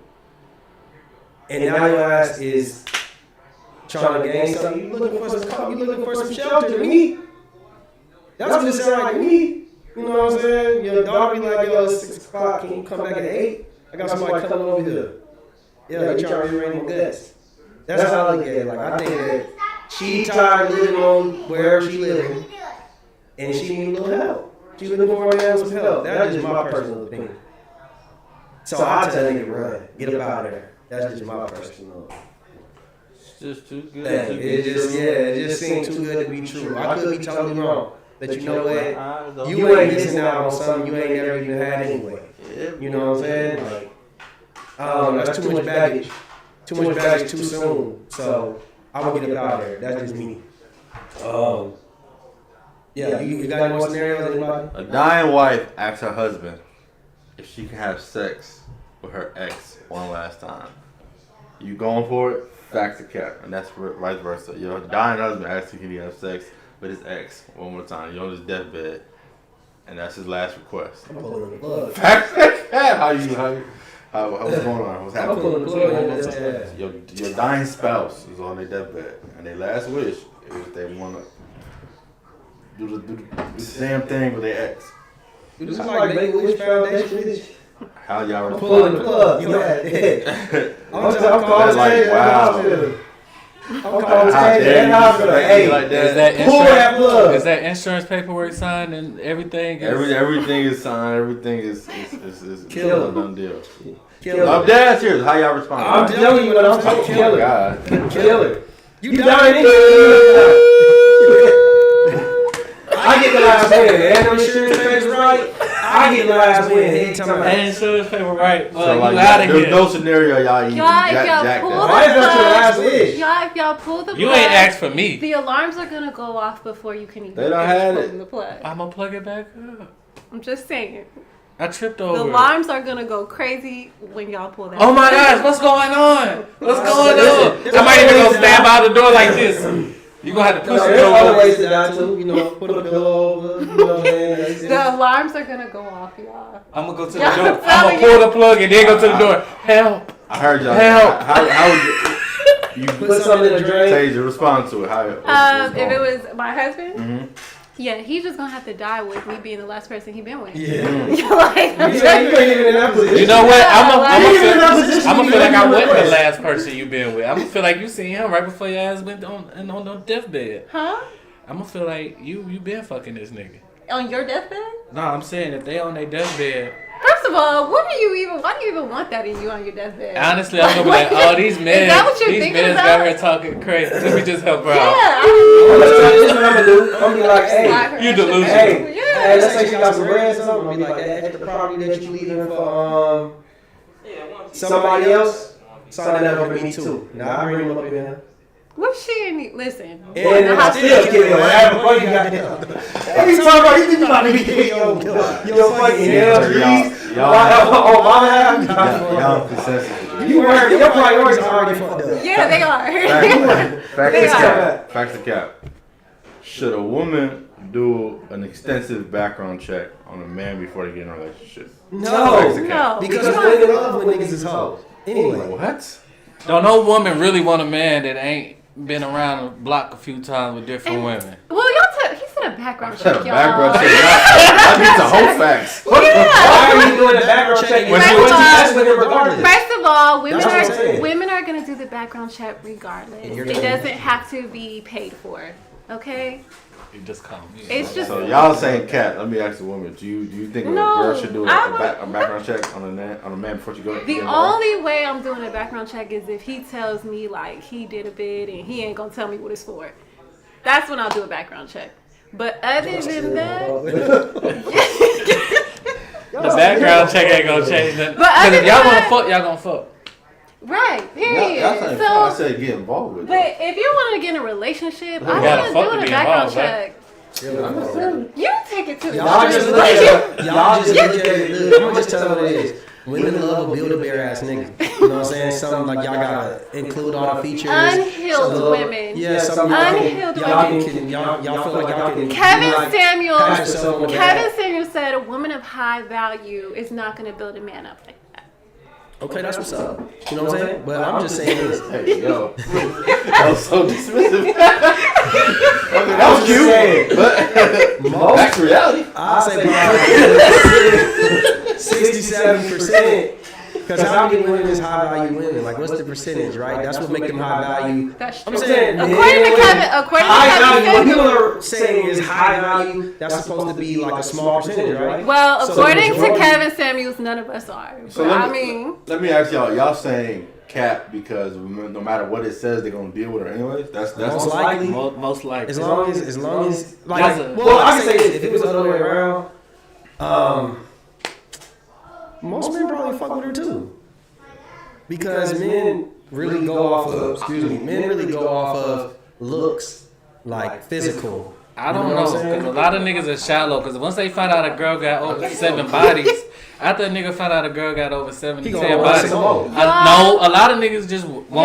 And now your ass is trying to gain something. You looking for some shelter to me. That's what it sounds like to me. You know what I'm saying? Your daughter be like, yo, it's 6 o'clock. Can you come back at 8? I got somebody coming over here. Yeah, you trying to rearrange my guts. That's how I look at it. Like, I think that she tired of living on wherever she living, and she need a little help. She looking for a man with some help. That's just my personal opinion. So I tell nigga run, get up out of there. That's just my personal.
It's just too good.
Thing. It just seemed too good to be true. I could be totally wrong, but you know what? You ain't missing out on something you ain't never even had anyway. You know what I'm saying? Like, that's too much baggage. Too much baggage too soon. So I would get up out of there. That's just me. Yeah, you got any more scenarios, anybody?
A dying wife asks her husband if she can have sex with her ex one last time. You going for it? Facts or cap. And that's vice versa. Your dying husband asks you if he can have sex with his ex one more time. You're on his deathbed. And that's his last request.
I'm pulling the plug.
Facts or cap? How you What's going on? What's
I'm pulling the
happening?
plug on that.
Your dying spouse is on their deathbed, and their last wish is they want to do the damn thing with their ex.
This is like Make-A-Wish Foundation.
How y'all respond?
Pulling the plug. You got it. I'm calling
like, wow.
I'm calling the hospital. Hey,
like
Is
that.
that
pull that plug.
Is that insurance paperwork signed and everything?
Everything is signed. Everything is
Kill
a done deal.
Kill
I'm
her.
dead serious. How y'all respond?
I'm telling you what I'm saying. Kill her.
God.
Kill her. You dying anyway. I get the last win. And them insurance papers right. I get the last win. He talking about
And insurance paper right.
So
You
like,
out of
there's
here.
no scenario y'all even
Y'all, if y'all
jack
pull
that.
the
Why is that your last
plug,
wish?
y'all, if y'all pull the
You
plug,
ain't asked for me.
the alarms are gonna go off before you can even
They done
finish
had
pulling
it.
the plug.
I'm gonna plug it back up.
I'm just saying.
I tripped
The
over.
alarms are gonna go crazy when y'all pull that.
Oh my
plug.
gosh, what's going on? What's going on? I might even go stand by the door like this. You gonna have to push the
there's other
door.
ways to die too. You know, put a pillow over. You know what I'm saying?
The alarms are gonna go off, y'all.
I'm gonna go to the
Yeah,
door.
I'm
I'm gonna
telling
pull the plug and then go to the door. Help!
I heard y'all.
Help.
How would you
Put something in the drain.
Taser respond to it? How?
If it was my husband,
Mm-hmm.
yeah, he's just gonna have to die with me being the last person he been with.
Yeah.
Like, I'm
You
just-
ain't even in that position.
You know what? I'm
You in that
gonna
position,
feel
you
like I
make
wasn't the
requests.
last person you been with. I'm gonna feel like you seen him right before your ass went on the deathbed.
Huh?
I'm gonna feel like you been fucking this nigga.
On your deathbed?
No, I'm saying if they on their deathbed,
First of all, why do you even want that in you on your deathbed?
honestly, I'm gonna be like, oh, these men,
Is that what you're
these
thinking
men
about?
got her talking crazy. Let me just help her
Yeah.
out.
This is what I'm gonna do. I'm gonna be like, hey,
Slide her
You
extra
delusional.
bag.
hey,
Yeah.
hey, let's say she got some bread or something. I'm gonna be like, that extra property that you leaving for somebody else, sign that over to me too. Now I bring them up in here.
What's she in? Listen.
And I still kill you. Whatever fuck you got there. Every time you think you about to be killing your fucking LGs. Oh my
Y'all
God.
consensus.
You were your priorities already fucked up.
Yeah, they are.
Fact
They
to
are.
cap. Fact to cap. Should a woman do an extensive background check on a man before they get in a relationship?
No.
No.
Because women love when niggas is hoes. Anyway.
What?
Don't no woman really want a man that ain't been around the block a few times with different women.
Well, he said a background
Said
check,
a
y'all.
background check. That means the whole facts.
Why are you doing the background check?
When
she
When
went to-
that's with her regardless.
First of all, women
That's what I'm saying.
are gonna do the background check regardless.
And you're
It
gonna-
doesn't have to be paid for. Okay?
You just call me.
It's just
So y'all saying cat? Let me ask the woman. Do you think
No,
a girl should do
I
a
don't-
background check on a man before she goes?
the only way I'm doing a background check is if he tells me like he did a bid and he ain't gonna tell me what it's for. That's when I'll do a background check. But other than that,
The background check ain't gonna change nothing.
But
Because
other
if y'all
than
wanna
that-
fuck, y'all gonna fuck.
right? Period.
I
So,
said get involved with.
but if you want to get in a relationship, I
gotta
want
fuck
to
to
do a
be
background
involved, right?
check. You take it to the
Y'all just
extreme.
look at it. Y'all just look at it. Look, I'm gonna just tell you what it is. Women love a build-a-bear ass nigga. You know what I'm saying? Something like y'all gotta include all the features.
Unhealed
Some-
women.
Yeah, some
Unhealed
y'all
women.
can y'all feel like y'all can.
Kevin
like,
Samuels.
pat yourself on the
Kevin
back.
Samuels said a woman of high value is not going to build a man up like that.
Okay, that's what's up. You know what I'm saying? But I'm just saying this.
Hey, yo. That was so dismissive.
That was cute.
But that's reality.
I say probably 60-70%. Because how many women is high value women? Like, what's the percentage, right? That's what make them high value.
That's
I'm
true.
saying,
According to
high value. What
Kevin
people
Samuels.
are saying is high value. That's supposed to be like a small percentage, right?
Well,
So
according
the
to
majority-
Kevin Samuels, none of us are.
So
But
let me ask y'all. Y'all saying cap because no matter what it says, they're gonna deal with her anyways. That's
Most likely.
Most likely.
As long as like,
That's a-
well, I can say this: if it was the other way around, most men probably fuck with her too, because men really go off of men really go off of looks, like physical.
I don't
You know
know,
what I'm saying?
because a lot of niggas are shallow. Because once they find out a girl got over 7 bodies, after a nigga find out a girl got over 7 to
He
10
gonna
bodies,
some more.
no, a lot of niggas just won't fuck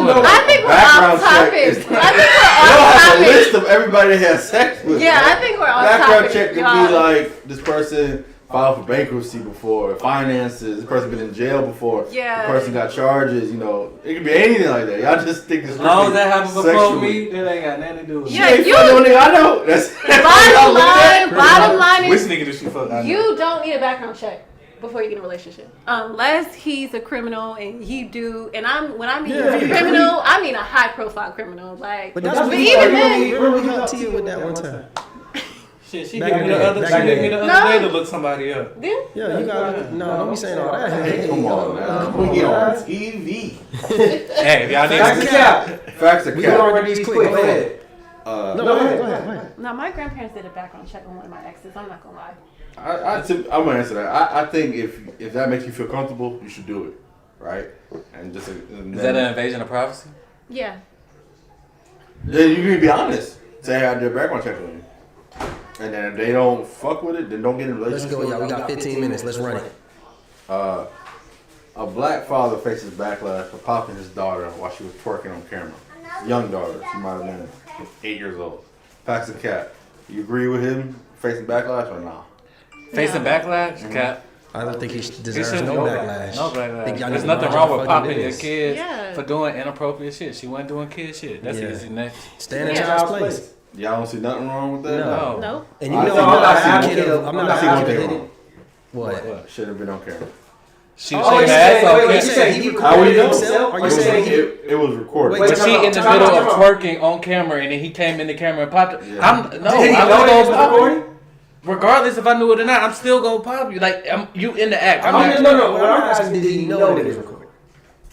with her.
I think we're
Background
off
check
topic.
is-
I think
You
we're
don't
off
have a
topic.
list of everybody that has sex with.
Yeah, I think we're off
Background
topic.
check could
y'all.
be like this person filed for bankruptcy before, finances. This person been in jail before.
Yeah.
The person got charges. You know, it could be anything like that. Y'all just think it's
As long as that happened before
sexually.
me, that ain't got nothing to do with
Yeah,
me.
You ain't fucking with a nigga I know. That's
Bottom line
Which
is,
nigga does she fuck? I know.
you don't need a background check before you get in a relationship, unless he's a criminal and when I mean a criminal, I mean a high profile criminal. Like,
But that's
but
what
even then,
remember we helped Tia with that one time.
Shit, she
Back
hit me
in
the
the
other
day,
she
back in
hit me
the
the
day.
other day to look somebody up.
then
Yeah, you got no. Don't be saying all that. Hey,
Come on, man. We on TV.
Hey, if y'all
Facts
need
of cap.
Facts of
We gonna
cap.
run these quick. Go ahead.
Uh,
No, go ahead.
no, my grandparents did a background check on one of my exes. I'm not gonna lie.
I'm gonna answer that. I think if that makes you feel comfortable, you should do it, right? And just
Is that an invasion of privacy?
Yeah.
then you can be honest. Say I did a background check on you, and then if they don't fuck with it, then don't get in a
Let's
relationship.
go, y'all. We got 15 minutes. Let's run it.
A black father faces backlash for popping his daughter while she was twerking on camera. Young daughter, she might have been 8 years old. Facts of cap. You agree with him facing backlash or not?
Facing backlash? Cap.
I don't think he
He
deserves
shouldn't
no
know
backlash.
No
Think
backlash.
y'all
There's
need to
nothing
mind
wrong
your
with
fucking
popping your
business.
kids
Yeah.
for doing inappropriate shit. She wasn't doing kid shit. That's
Yeah.
easy next.
Stand in
Yeah.
child's place.
Y'all don't see nothing wrong with that?
No.
No.
And you
I
know,
see-
I'm not
I
an
see one
advocate
thing.
of. I'm not
I
an
see one
advocate
thing
of it.
wrong.
What?
Should have been on camera.
She was
Oh,
shaking
you
her ass
said-
off.
wait, you
Can't-
said he
How we
recorded
know?
himself? Are you
It was-
saying he?
it was recorded.
Wait,
But she in the
time
middle
out.
of twerking on camera, and then he came in the camera and popped it.
Yeah.
I'm no,
Did he
I'm
know
gonna
that it was
pop
recording?
you. Regardless if I knew it or not, I'm still gonna pop you. Like you in the act. I'm not.
No. What I'm asking, did he know that it was recorded?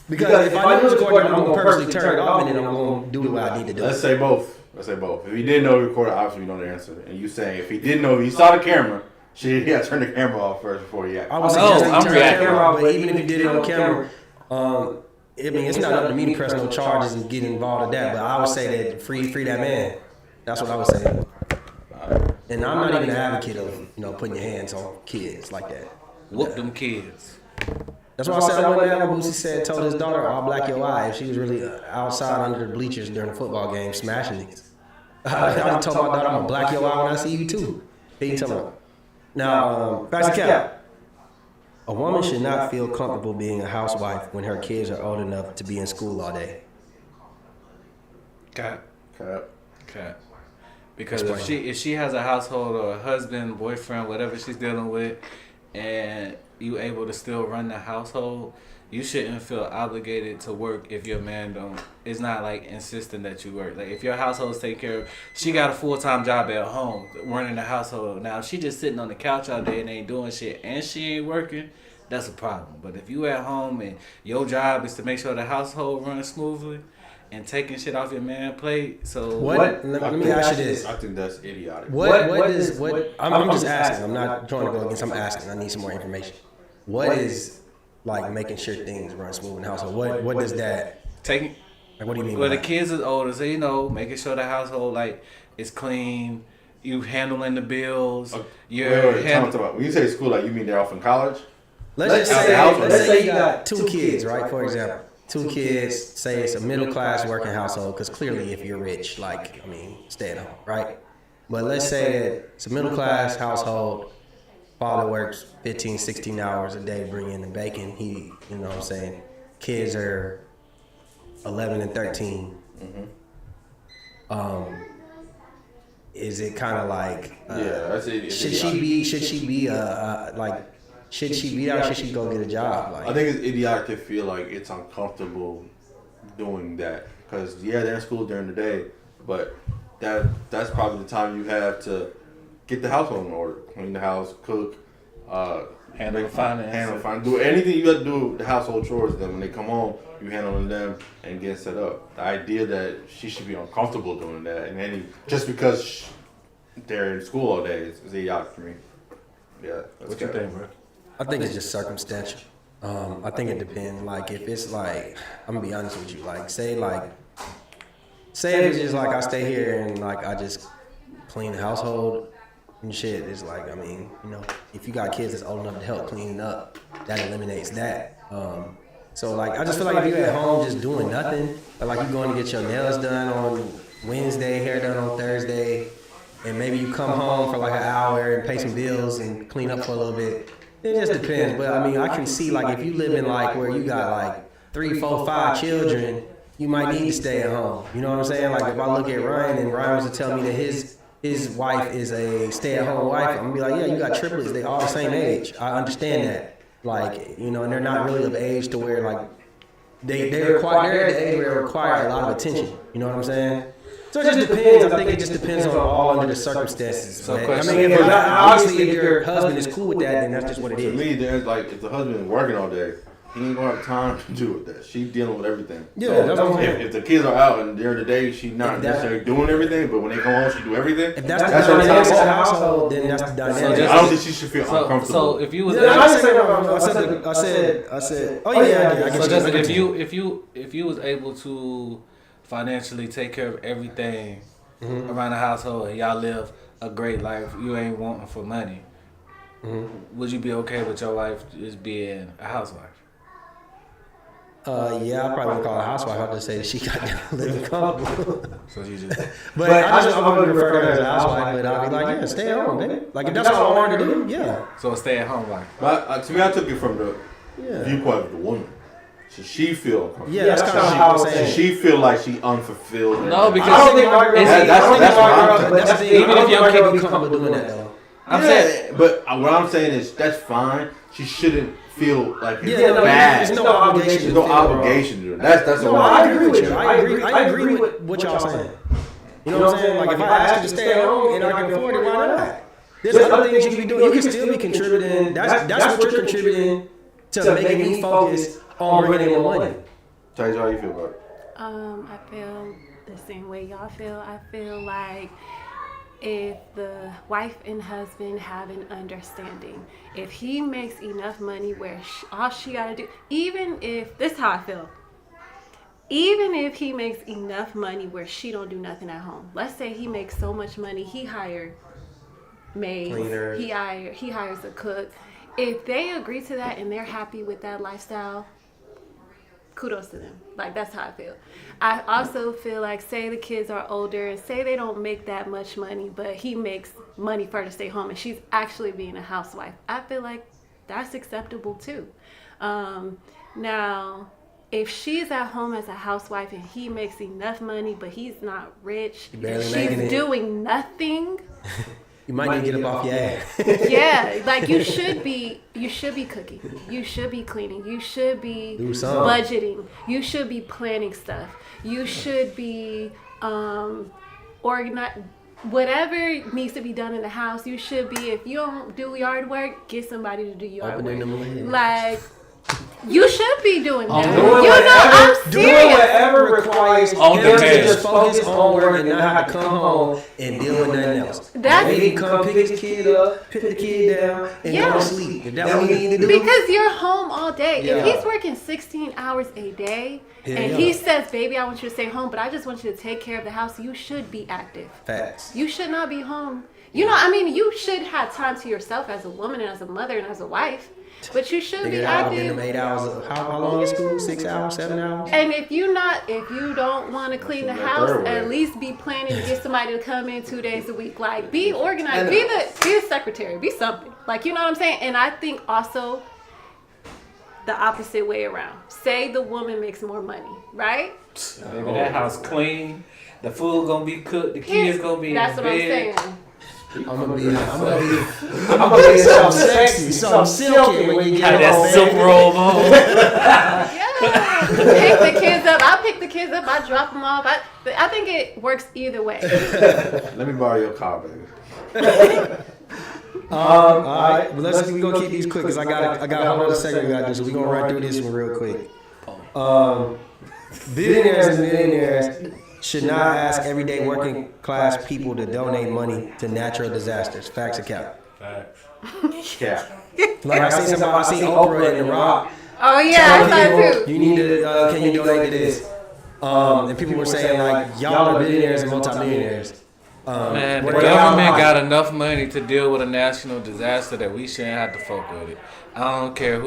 Because if I knew it was recorded, I'm gonna purposely turn it off, and then I'm gonna do what I need to do.
Let's say both. Let's say both. If he didn't know he recorded, obviously we know the answer. And you saying if he didn't know, he saw the camera, he had to turn the camera off first before he acted.
I was
No,
suggesting
I'm
turn the
reacting.
camera off, but even if you did it on camera, I mean, it's not up to me to press no charges and get involved in that. But I would say that free that man. That's what I would say. And I'm not even an advocate of putting your hands on kids like that.
Whoop them kids.
That's why I said I wasn't mad when Boosie said, told his daughter, "I'll black your eye." If she was really outside under the bleachers during a football game, smashing niggas. I told my daughter, "I'm gonna black your eye when I see you too." He told me. Now, back to cap. A woman should not feel comfortable being a housewife when her kids are old enough to be in school all day.
Cap.
Cap.
Cap. Because
Explain.
if she has a household or a husband, boyfriend, whatever she's dealing with, and you able to still run the household, you shouldn't feel obligated to work if your man don't. It's not like insisting that you work. Like if your household's taken care of, she got a full-time job at home running the household. Now if she just sitting on the couch all day and ain't doing shit and she ain't working, that's a problem. But if you at home and your job is to make sure the household runs smoothly and taking shit off your man plate, so
What? Let me ask you this.
I think that's idiotic.
I'm just asking. I'm not trying to go against. I'm asking. I need some more information. What is like making sure things run smooth in the household? What does that?
taking.
Like, what do you mean?
Well,
by
the kids is older, so making sure the household like is clean. You handling the bills. You're
When you say school, like you mean they're off in college?
Let's
Let's
say you got two kids, right? For example, two kids. Say it's a middle class working household, because clearly, if you're rich, stay at home, right? But let's say that it's a middle class household. Father works 15, 16 hours a day to bring in the bacon. Kids are 11 and 13. Is it kind of like?
That's it.
Should she be? Should she be Should she be out? Should she go get a job?
I think it's idiotic to feel like it's uncomfortable doing that because they're in school during the day, but that's probably the time you have to get the household in order, clean the house, cook,
handle finance,
do anything you got to do with the household chores. Then when they come home, you handling them and get set up. The idea that she should be uncomfortable doing that and just because they're in school all day is idiotic to me. Yeah,
What you think, bro?
I think it's just circumstantial. I think it depends. Like if it's like, I'm gonna be honest with you. Say if it's just like I stay here and like I just clean the household and shit. It's like if you got kids that's old enough to help clean up, that eliminates that. So like I just feel like if you're at home just doing nothing, or like you going to get your nails done on Wednesday, hair done on Thursday, and maybe you come home for like an hour and pay some bills and clean up for a little bit. It just depends. But I mean, I can see like if you live in like where you got like 3, 4, 5 children, you might need to stay at home. You know what I'm saying? Like if I look at Ryan and Ryan was to tell me that his wife is a stay-at-home wife, I'm gonna be like, yeah, you got triplets. They all the same age. I understand that. Like, you know, and they're not really of age to where like they're at the age where they require a lot of attention. You know what I'm saying? So it just depends. I think it just depends on all under the circumstances.
So
I mean, obviously, if your husband is cool with that, then that's just what it
To
is.
me, there's like if the husband is working all day, he ain't gonna have time to do with that. She's dealing with everything.
Yeah,
so
that's what I'm saying.
If the kids are out and during the day, she's not necessarily doing everything, but when they come home, she do everything.
If that's the
her
dynamic of the
time.
household, then that's the dynamic.
I don't think she should feel uncomfortable.
So if you was
I said, oh yeah, I
so
guess.
Justin, if you was able to financially take care of everything around the household and y'all live a great life, you ain't wanting for money. Would you be okay with your wife just being a housewife?
Yeah, I probably wouldn't call her a housewife. I'd just say that she got living comfortable.
So you just
But I wouldn't refer to her as a housewife, but I'd be like, yeah, stay at home, baby. Like if that's what I wanted to do, yeah.
so a stay at home wife.
But to me, I took it from the viewpoint of the woman. Should she feel uncomfortable?
Yeah, that's kind of how I was saying.
Should she feel like she unfulfilled?
No, because
I don't think my girl.
That's the thing.
Even if your kid
be comfortable doing that though.
I'm saying, but what I'm saying is that's fine. She shouldn't feel like it's
Yeah, no,
bad.
there's no obligation.
There's no obligation to do that. That's
No,
what
I
I'm
agree with you. I agree with what y'all saying. You know what I'm saying? Like if I ask you to stay at home and I can afford it, why not? There's other things you can be doing. You can still be contributing. That's what you're contributing to making me focus on bringing in more money.
Tasia, how you feel about it?
I feel the same way y'all feel. I feel like if the wife and husband have an understanding, if he makes enough money where all she gotta do, even if, this is how I feel, even if he makes enough money where she don't do nothing at home. Let's say he makes so much money, he hired maids,
Cleaner.
he hires a cook. If they agree to that and they're happy with that lifestyle, kudos to them. Like, that's how I feel. I also feel like, say the kids are older and say they don't make that much money, but he makes money for her to stay home and she's actually being a housewife. I feel like that's acceptable too. Now, if she's at home as a housewife and he makes enough money, but he's not rich, she's doing nothing.
You might need to get up off your ass.
Yeah, like you should be cooking, you should be cleaning, you should be budgeting, you should be planning stuff, you should be organize whatever needs to be done in the house. You should be, if you don't do yard work, get somebody to do yard work. Like, you should be doing that. I'm serious.
Doing whatever requires him to
demand.
just focus on work and not have to come home and deal with nothing else. Maybe he come pick his kid up, put the kid down, and go to sleep. If that's what he need to do.
Because you're home all day.
Yeah.
If he's working 16 hours a day and he says, baby, I want you to stay home, but I just want you to take care of the house, you should be active.
Facts.
You should not be home. You know, I mean, you should have time to yourself as a woman and as a mother and as a wife. But you should be active.
8 hours of, how long is school? 6 hours, 7 hours?
And if you don't want to clean the house, at least be planning to get somebody to come in 2 days a week. Like, be organized. Be the secretary. Be something. Like, you know what I'm saying? And I think also the opposite way around. Say the woman makes more money, right?
Baby, that house clean. The food gonna be cooked. The kids gonna be in bed.
That's what I'm saying.
I'm gonna be something sexy, something silky when you get
that silk robe on.
Yeah. Pick the kids up. I pick the kids up. I drop them off. I think it works either way.
Let me borrow your car, baby.
All right, but we gonna keep these quick because I got a whole other segment we got to do, so we gonna run through this one real quick. Billionaires and millionaires should not ask everyday working class people to donate money to natural disasters. Facts or cap?
Facts.
Cap.
Like I seen Oprah and The Rock.
Oh yeah, I saw too.
You need to, can you donate to this? And people were saying like, y'all are billionaires and multimillionaires.
Man, the government got enough money to deal with a national disaster that we shouldn't have to fuck with it. I don't care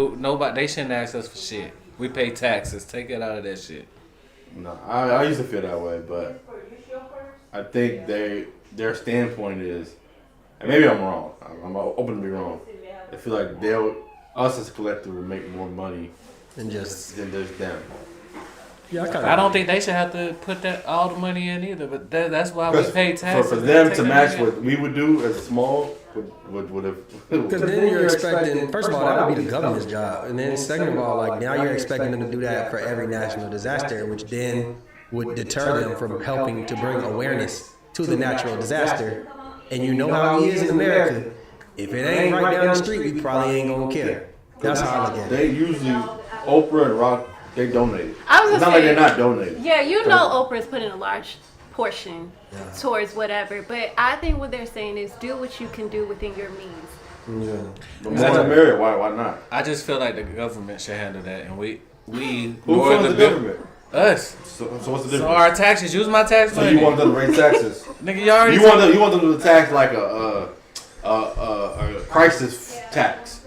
they shouldn't ask us for shit. We pay taxes. Take it out of that shit.
No, I used to feel that way, but I think their standpoint is, and maybe I'm wrong. I'm open to be wrong. I feel like us as a collective will make more money
than just
them.
Yeah,
I don't think they should have to put all the money in either. But that's why we pay taxes.
For them to match what we would do as small would have.
Because then you're expecting. First of all, that would be the government's job, and then second of all, like now you're expecting them to do that for every national disaster, which then would deter them from helping to bring awareness to the natural disaster. And you know how he is in America. If it ain't right down the street, we probably ain't gonna care. That's how I look at it.
They usually Oprah and Rock. They donate.
I was
it's not
say,
like they're not donating.
Yeah, you know Oprah's putting a large portion towards whatever, but I think what they're saying is do what you can do within your means.
Yeah.
But more America, why not?
I just feel like the government should handle that, and we
Who funds the government?
Us.
So what's the difference?
So our taxes, use my tax money.
So you want them to raise taxes?
Nigga, you already.
You want them to tax like a crisis tax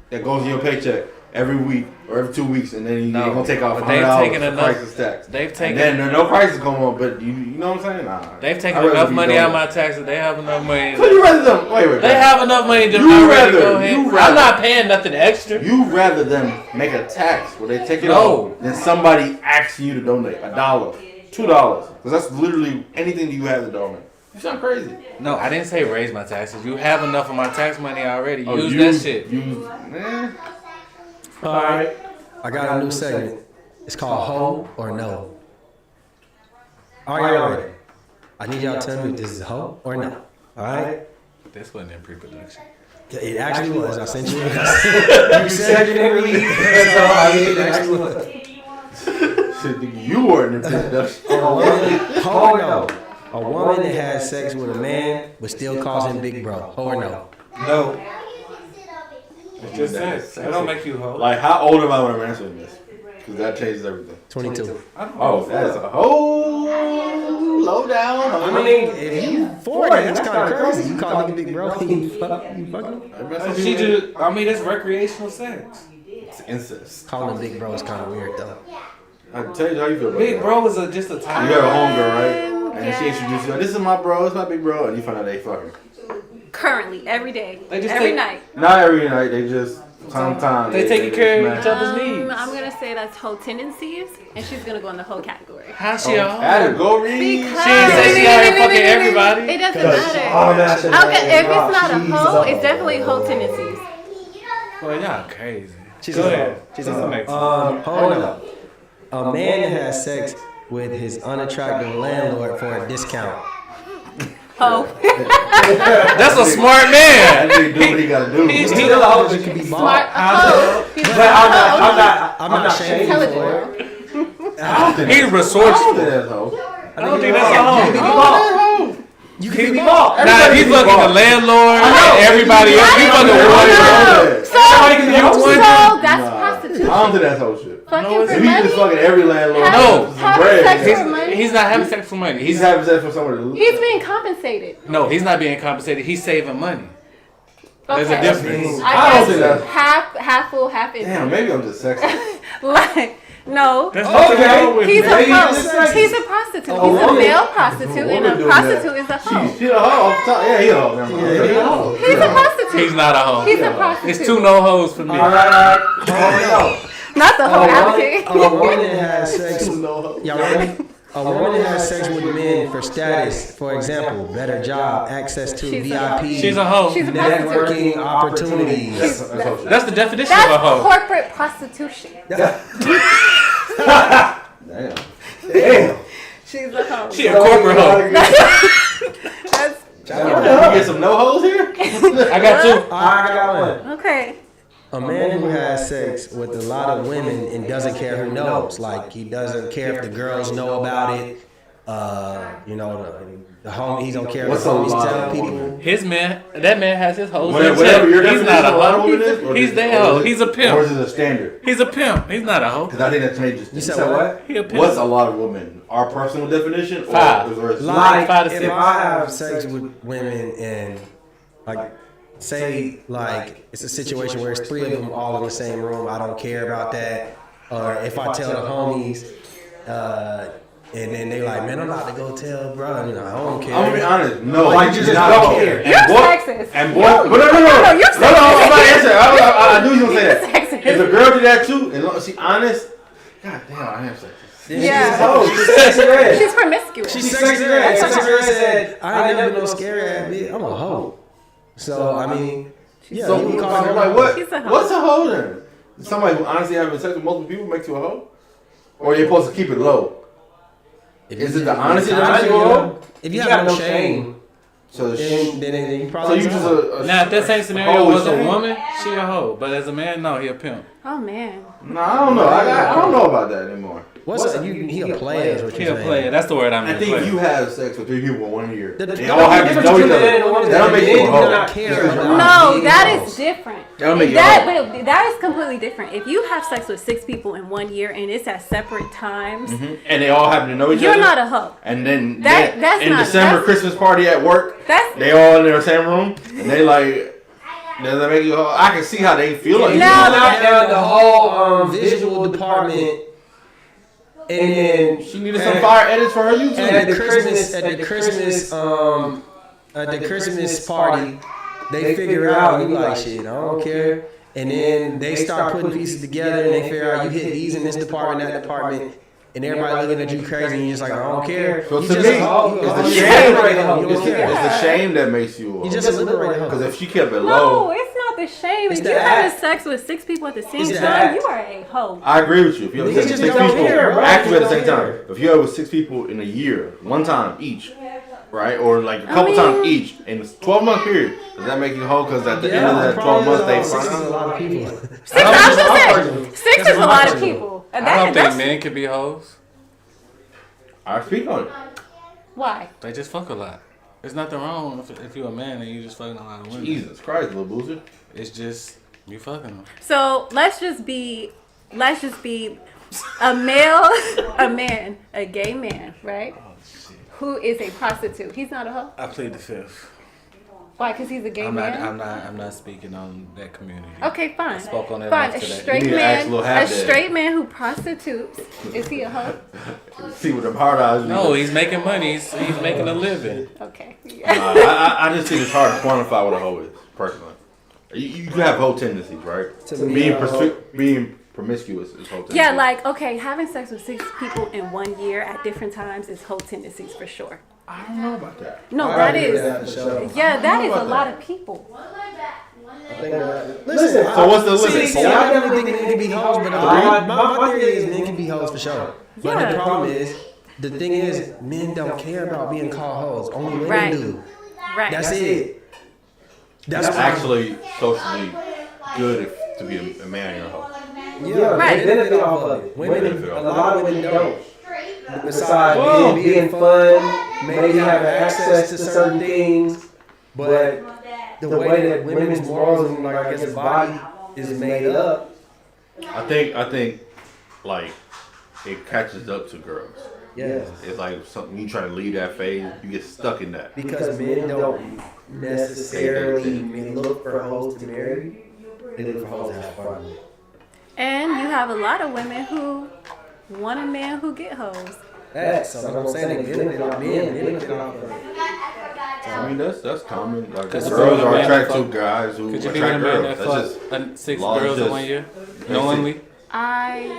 that goes in your paycheck every week or every 2 weeks, and then they're gonna take off $100 for crisis tax.
They've taken.
And then no crisis going on, but you know what I'm saying? Nah.
They've taken enough money out of my taxes. They have enough money.
So you rather them? Wait.
They have enough money to already go ahead. I'm not paying nothing extra.
You rather them make a tax where they take it off than somebody asking you to donate $1, $2, because that's literally anything that you have to donate. You sound crazy.
No, I didn't say raise my taxes. You have enough of my tax money already. Use that shit.
All right. I got a new segment. It's called Ho or No. Are y'all ready? I need y'all to tell me if this is Ho or No. All right?
This wasn't in pre-production.
It actually was. I sent you. You said you didn't read. It actually was.
You weren't in production.
Ho or No. A woman that has sex with a man but still calls him big bro. Ho or no?
No. It's just sex. That don't make you hoe.
Like, how old am I when I'm answering this? Because that changes everything.
22.
Oh, that's a whole low down.
I mean, if you 40, that's kind of crazy. You call nigga big bro, you fucking
She just, I mean, it's recreational sex.
It's incest.
Calling him big bro is kind of weird, though.
I can tell you how you feel about
Big
that.
bro is just a title.
You have a homegirl, right? And she introduced you, this is my bro, it's my big bro, and you find out they fucking.
Currently, every day,
They just
every
take-
night.
Not every night, they just, sometimes.
They taking care of each other's needs.
I'm gonna say that's hoe tendencies, and she's gonna go in the hoe category.
How's she a hoe?
Category.
Because
She ain't say she out here fucking everybody.
It doesn't matter. Okay, if it's not a hoe, it's definitely hoe tendencies.
Boy, y'all crazy.
She's
Go
a
ahead.
She's a hold up. A man that has sex with his unattractive landlord for a discount.
Hoe.
That's a smart man.
That nigga do what he gotta do.
He's
Still always can be bought.
Smart. A hoe. He's a
I'm not shaming
Intelligent
for
girl.
it.
He's resourceful.
I
I don't think that's a hoe.
You can be bought.
Nah, he's fucking the landlord and everybody else. He fucking one.
So that's prostitution.
I don't think that's whole shit.
Fucking
No,
for
If he just
money.
fucking every landlord.
No.
Having sex for money.
He's not having sex for money.
He's having sex for somebody to lose.
He's being compensated.
No, he's not being compensated. He's saving money. There's a difference.
I don't think that's.
half full, half empty.
Damn, maybe I'm just sexist.
Like, no.
That's nothing wrong with
He's
me.
a hoe. He's a prostitute. He's a male prostitute, and a prostitute is a hoe.
She a hoe off the top. Yeah, he a hoe. Never mind.
He's a prostitute.
He's not a hoe.
He's a prostitute.
It's two no hoes for me.
All right.
Not the hoe advocate.
A woman that has sex. Y'all ready? A woman that has sex with men for status, for example, better job, access to VIP,
She's a hoe.
She's a prostitute.
networking opportunities.
That's the definition
That's
of a hoe.
corporate prostitution.
Damn.
She's a hoe.
She a corporate hoe.
That's
You get some no hoes here?
I got two.
I got one.
okay.
A man who has sex with a lot of women and doesn't care who knows. Like, he doesn't care if the girls know about it. You know, the homie, he don't care if
What's
the
a
homies
lot
tell
of
people.
women?
His man, that man has his hoes.
Whatever your
He's not
definition of a lot of
a
women
hoe.
is? or
He's
is-
the
or
hoe.
is it-
He's a
Or is
pimp.
it a standard?
He's a pimp. He's not a hoe.
Because I think that's major.
You said what?
He a pimp.
What's a lot of women? Our personal definition? Or
Five.
or is it-
Like,
5 to
if
6.
I have sex with women and, like, say, like, it's a situation where it's 3 of them all in the same room, I don't care about that. Or if I tell the homies, And then they like, man, I'm about to go tell bro. You know, I don't care.
I'm gonna be honest. No,
Like, you just
not
don't
care.
care.
You're sexist.
And boy,
No,
no,
you're
I'm
sexist.
about to answer. I knew you were gonna say
You're
that.
sexist.
If a girl did that too, and long as she honest, god damn, I am sexist.
Yeah.
She's sexy red.
She's promiscuous.
She's sexy red. Sexy red said, I ain't never been no scary ass bitch. I'm a hoe. So, I mean, yeah.
So,
you call
I'm
her
like,
a
what?
He's a hoe.
What's a hoe then? Somebody who honestly having sex with multiple people makes you a hoe? Or are you supposed to keep it low? Is it the honesty that makes you a hoe?
If you have no shame,
So
then you
so
probably
you just a
Now, if that same scenario
hoe
was
with
a
shame?
woman, she a hoe. But as a man, no, he a pimp.
Oh man.
No, I don't know. I don't know about that anymore.
he a player is what
He
you're
a
saying.
player. That's the word I
I
mean.
think you have sex with 3 people in 1 year.
The
They all have to
difference
know each
between
other.
a man and a woman is
That don't
that
make you a
men do
hoe.
not care about
No,
being
that
hoes.
is different.
That'll make you a hoe.
But that is completely different. If you have sex with 6 people in 1 year and it's at separate times,
And they all happen to know each other.
you're not a hoe.
And then
That's
in
not-
December
that's-
Christmas party at work,
That's
they all in the same room, and they like, does that make you a hoe? I can see how they feel like
No.
Knock down the whole visual department, and then
she needed some fire edits for her YouTube.
at the Christmas party, they figure out you like shit. I don't care, and then they start putting pieces together, and they figure out you hit these in this department, that department. And everybody looking at you crazy, and you're just like, I don't care.
So
You
to
just
me,
a hoe.
it's
You
the
just
shame.
liberated hoe. You don't care.
It's the shame that makes you a
You
hoe.
just a liberated hoe.
Because if she kept it
no,
low,
it's not the shame.
It's
If
the
you're having
act.
sex with 6 people at the same
It's the
time,
act.
you are a hoe.
I agree with you. If you have
Niggas
sex with
just
6
don't
people,
care, bro.
active at the
Niggas
same
don't
time.
care.
If you have with 6 people in a year, one time each, right, or like a couple times each in a 12-month period, does that make you a hoe? Because at the end of that 12 months, they
Six is a
find
lot of people.
6, I was gonna say, 6 is a lot of people. And
I don't think
that's
men can be hoes.
I speak on it.
why.
They just fuck a lot. There's nothing wrong if you're a man and you just fucking a lot of women.
Jesus Christ, little boozer.
It's just you fucking them.
So let's just be a male, a gay man, right? Who is a prostitute? He's not a hoe.
I plead the fifth.
Why? Because he's a gay
I'm
man.
not speaking on that community.
Okay, fine.
I spoke on that
Fine.
once
A
today.
straight
You need to ask
man,
Lil
a
Half Dad.
straight man who prostitutes, is he a hoe?
See what them hard eyes do.
No, he's making money. He's making a living.
Okay.
I just think it's hard to quantify what a hoe is, personally. You can have hoe tendencies, right?
To me,
Being promiscuous is hoe tendencies.
Yeah, like, okay, having sex with 6 people in 1 year at different times is hoe tendencies for sure.
I don't know about that.
No,
I
that
agree with
is.
that for sure.
Yeah, that is a
about
lot
that.
of people.
Listen,
So what's the limit?
See, I never think men can be hoes, but my theory is men can be hoes for sure. But
Yeah.
the problem is, the thing is, men don't care about being called hoes. Only women
Right.
do.
Right.
That's it.
That's actually socially good to be a man in your hoe.
Yeah,
Right.
they benefit off of it. Women,
Benefit
a
off
lot of women don't. Besides being fun, maybe having access to certain things, but the way that women's morals and like I guess body is made up.
I think like it catches up to girls.
Yeah.
It's like something you try to leave that phase, you get stuck in that.
Because men don't necessarily look for hoes to marry. They look for hoes to have fun with.
And you have a lot of women who want a man who get hoes.
That's what I'm saying. They benefit off men. They benefit off of it.
I mean that's common. Like
Cause
girls are
men
attracted
that
to guys who
Could you be with a
attract
man
girls.
that
That's just
fucked 6
laws
girls in
just-
1 year? Knowingly?
I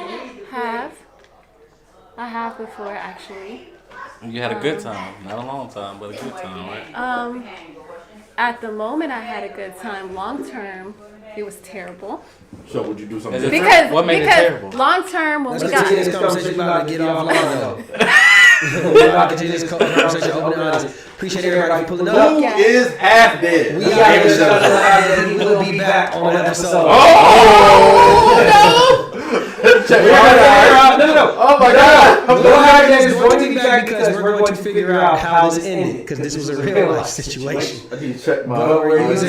have before actually.
You had a good time. Not a long time, but a good time, right?
At the moment I had a good time. Long term, it was terrible.
So would you do something
Is it-
different?
Because
What made it terrible?
long term when
Let's
we
continue this
got
conversation. We about to get off long though. We're about to continue this conversation open and honest. Appreciate everybody for pulling up.
Who is half dead?
We got to we will be back on the episode.
Check it out.
No.
Oh my God!
The podcast is going to be back because we're going to figure out how this ended because this was a real life situation.
I need to check my.
But we're using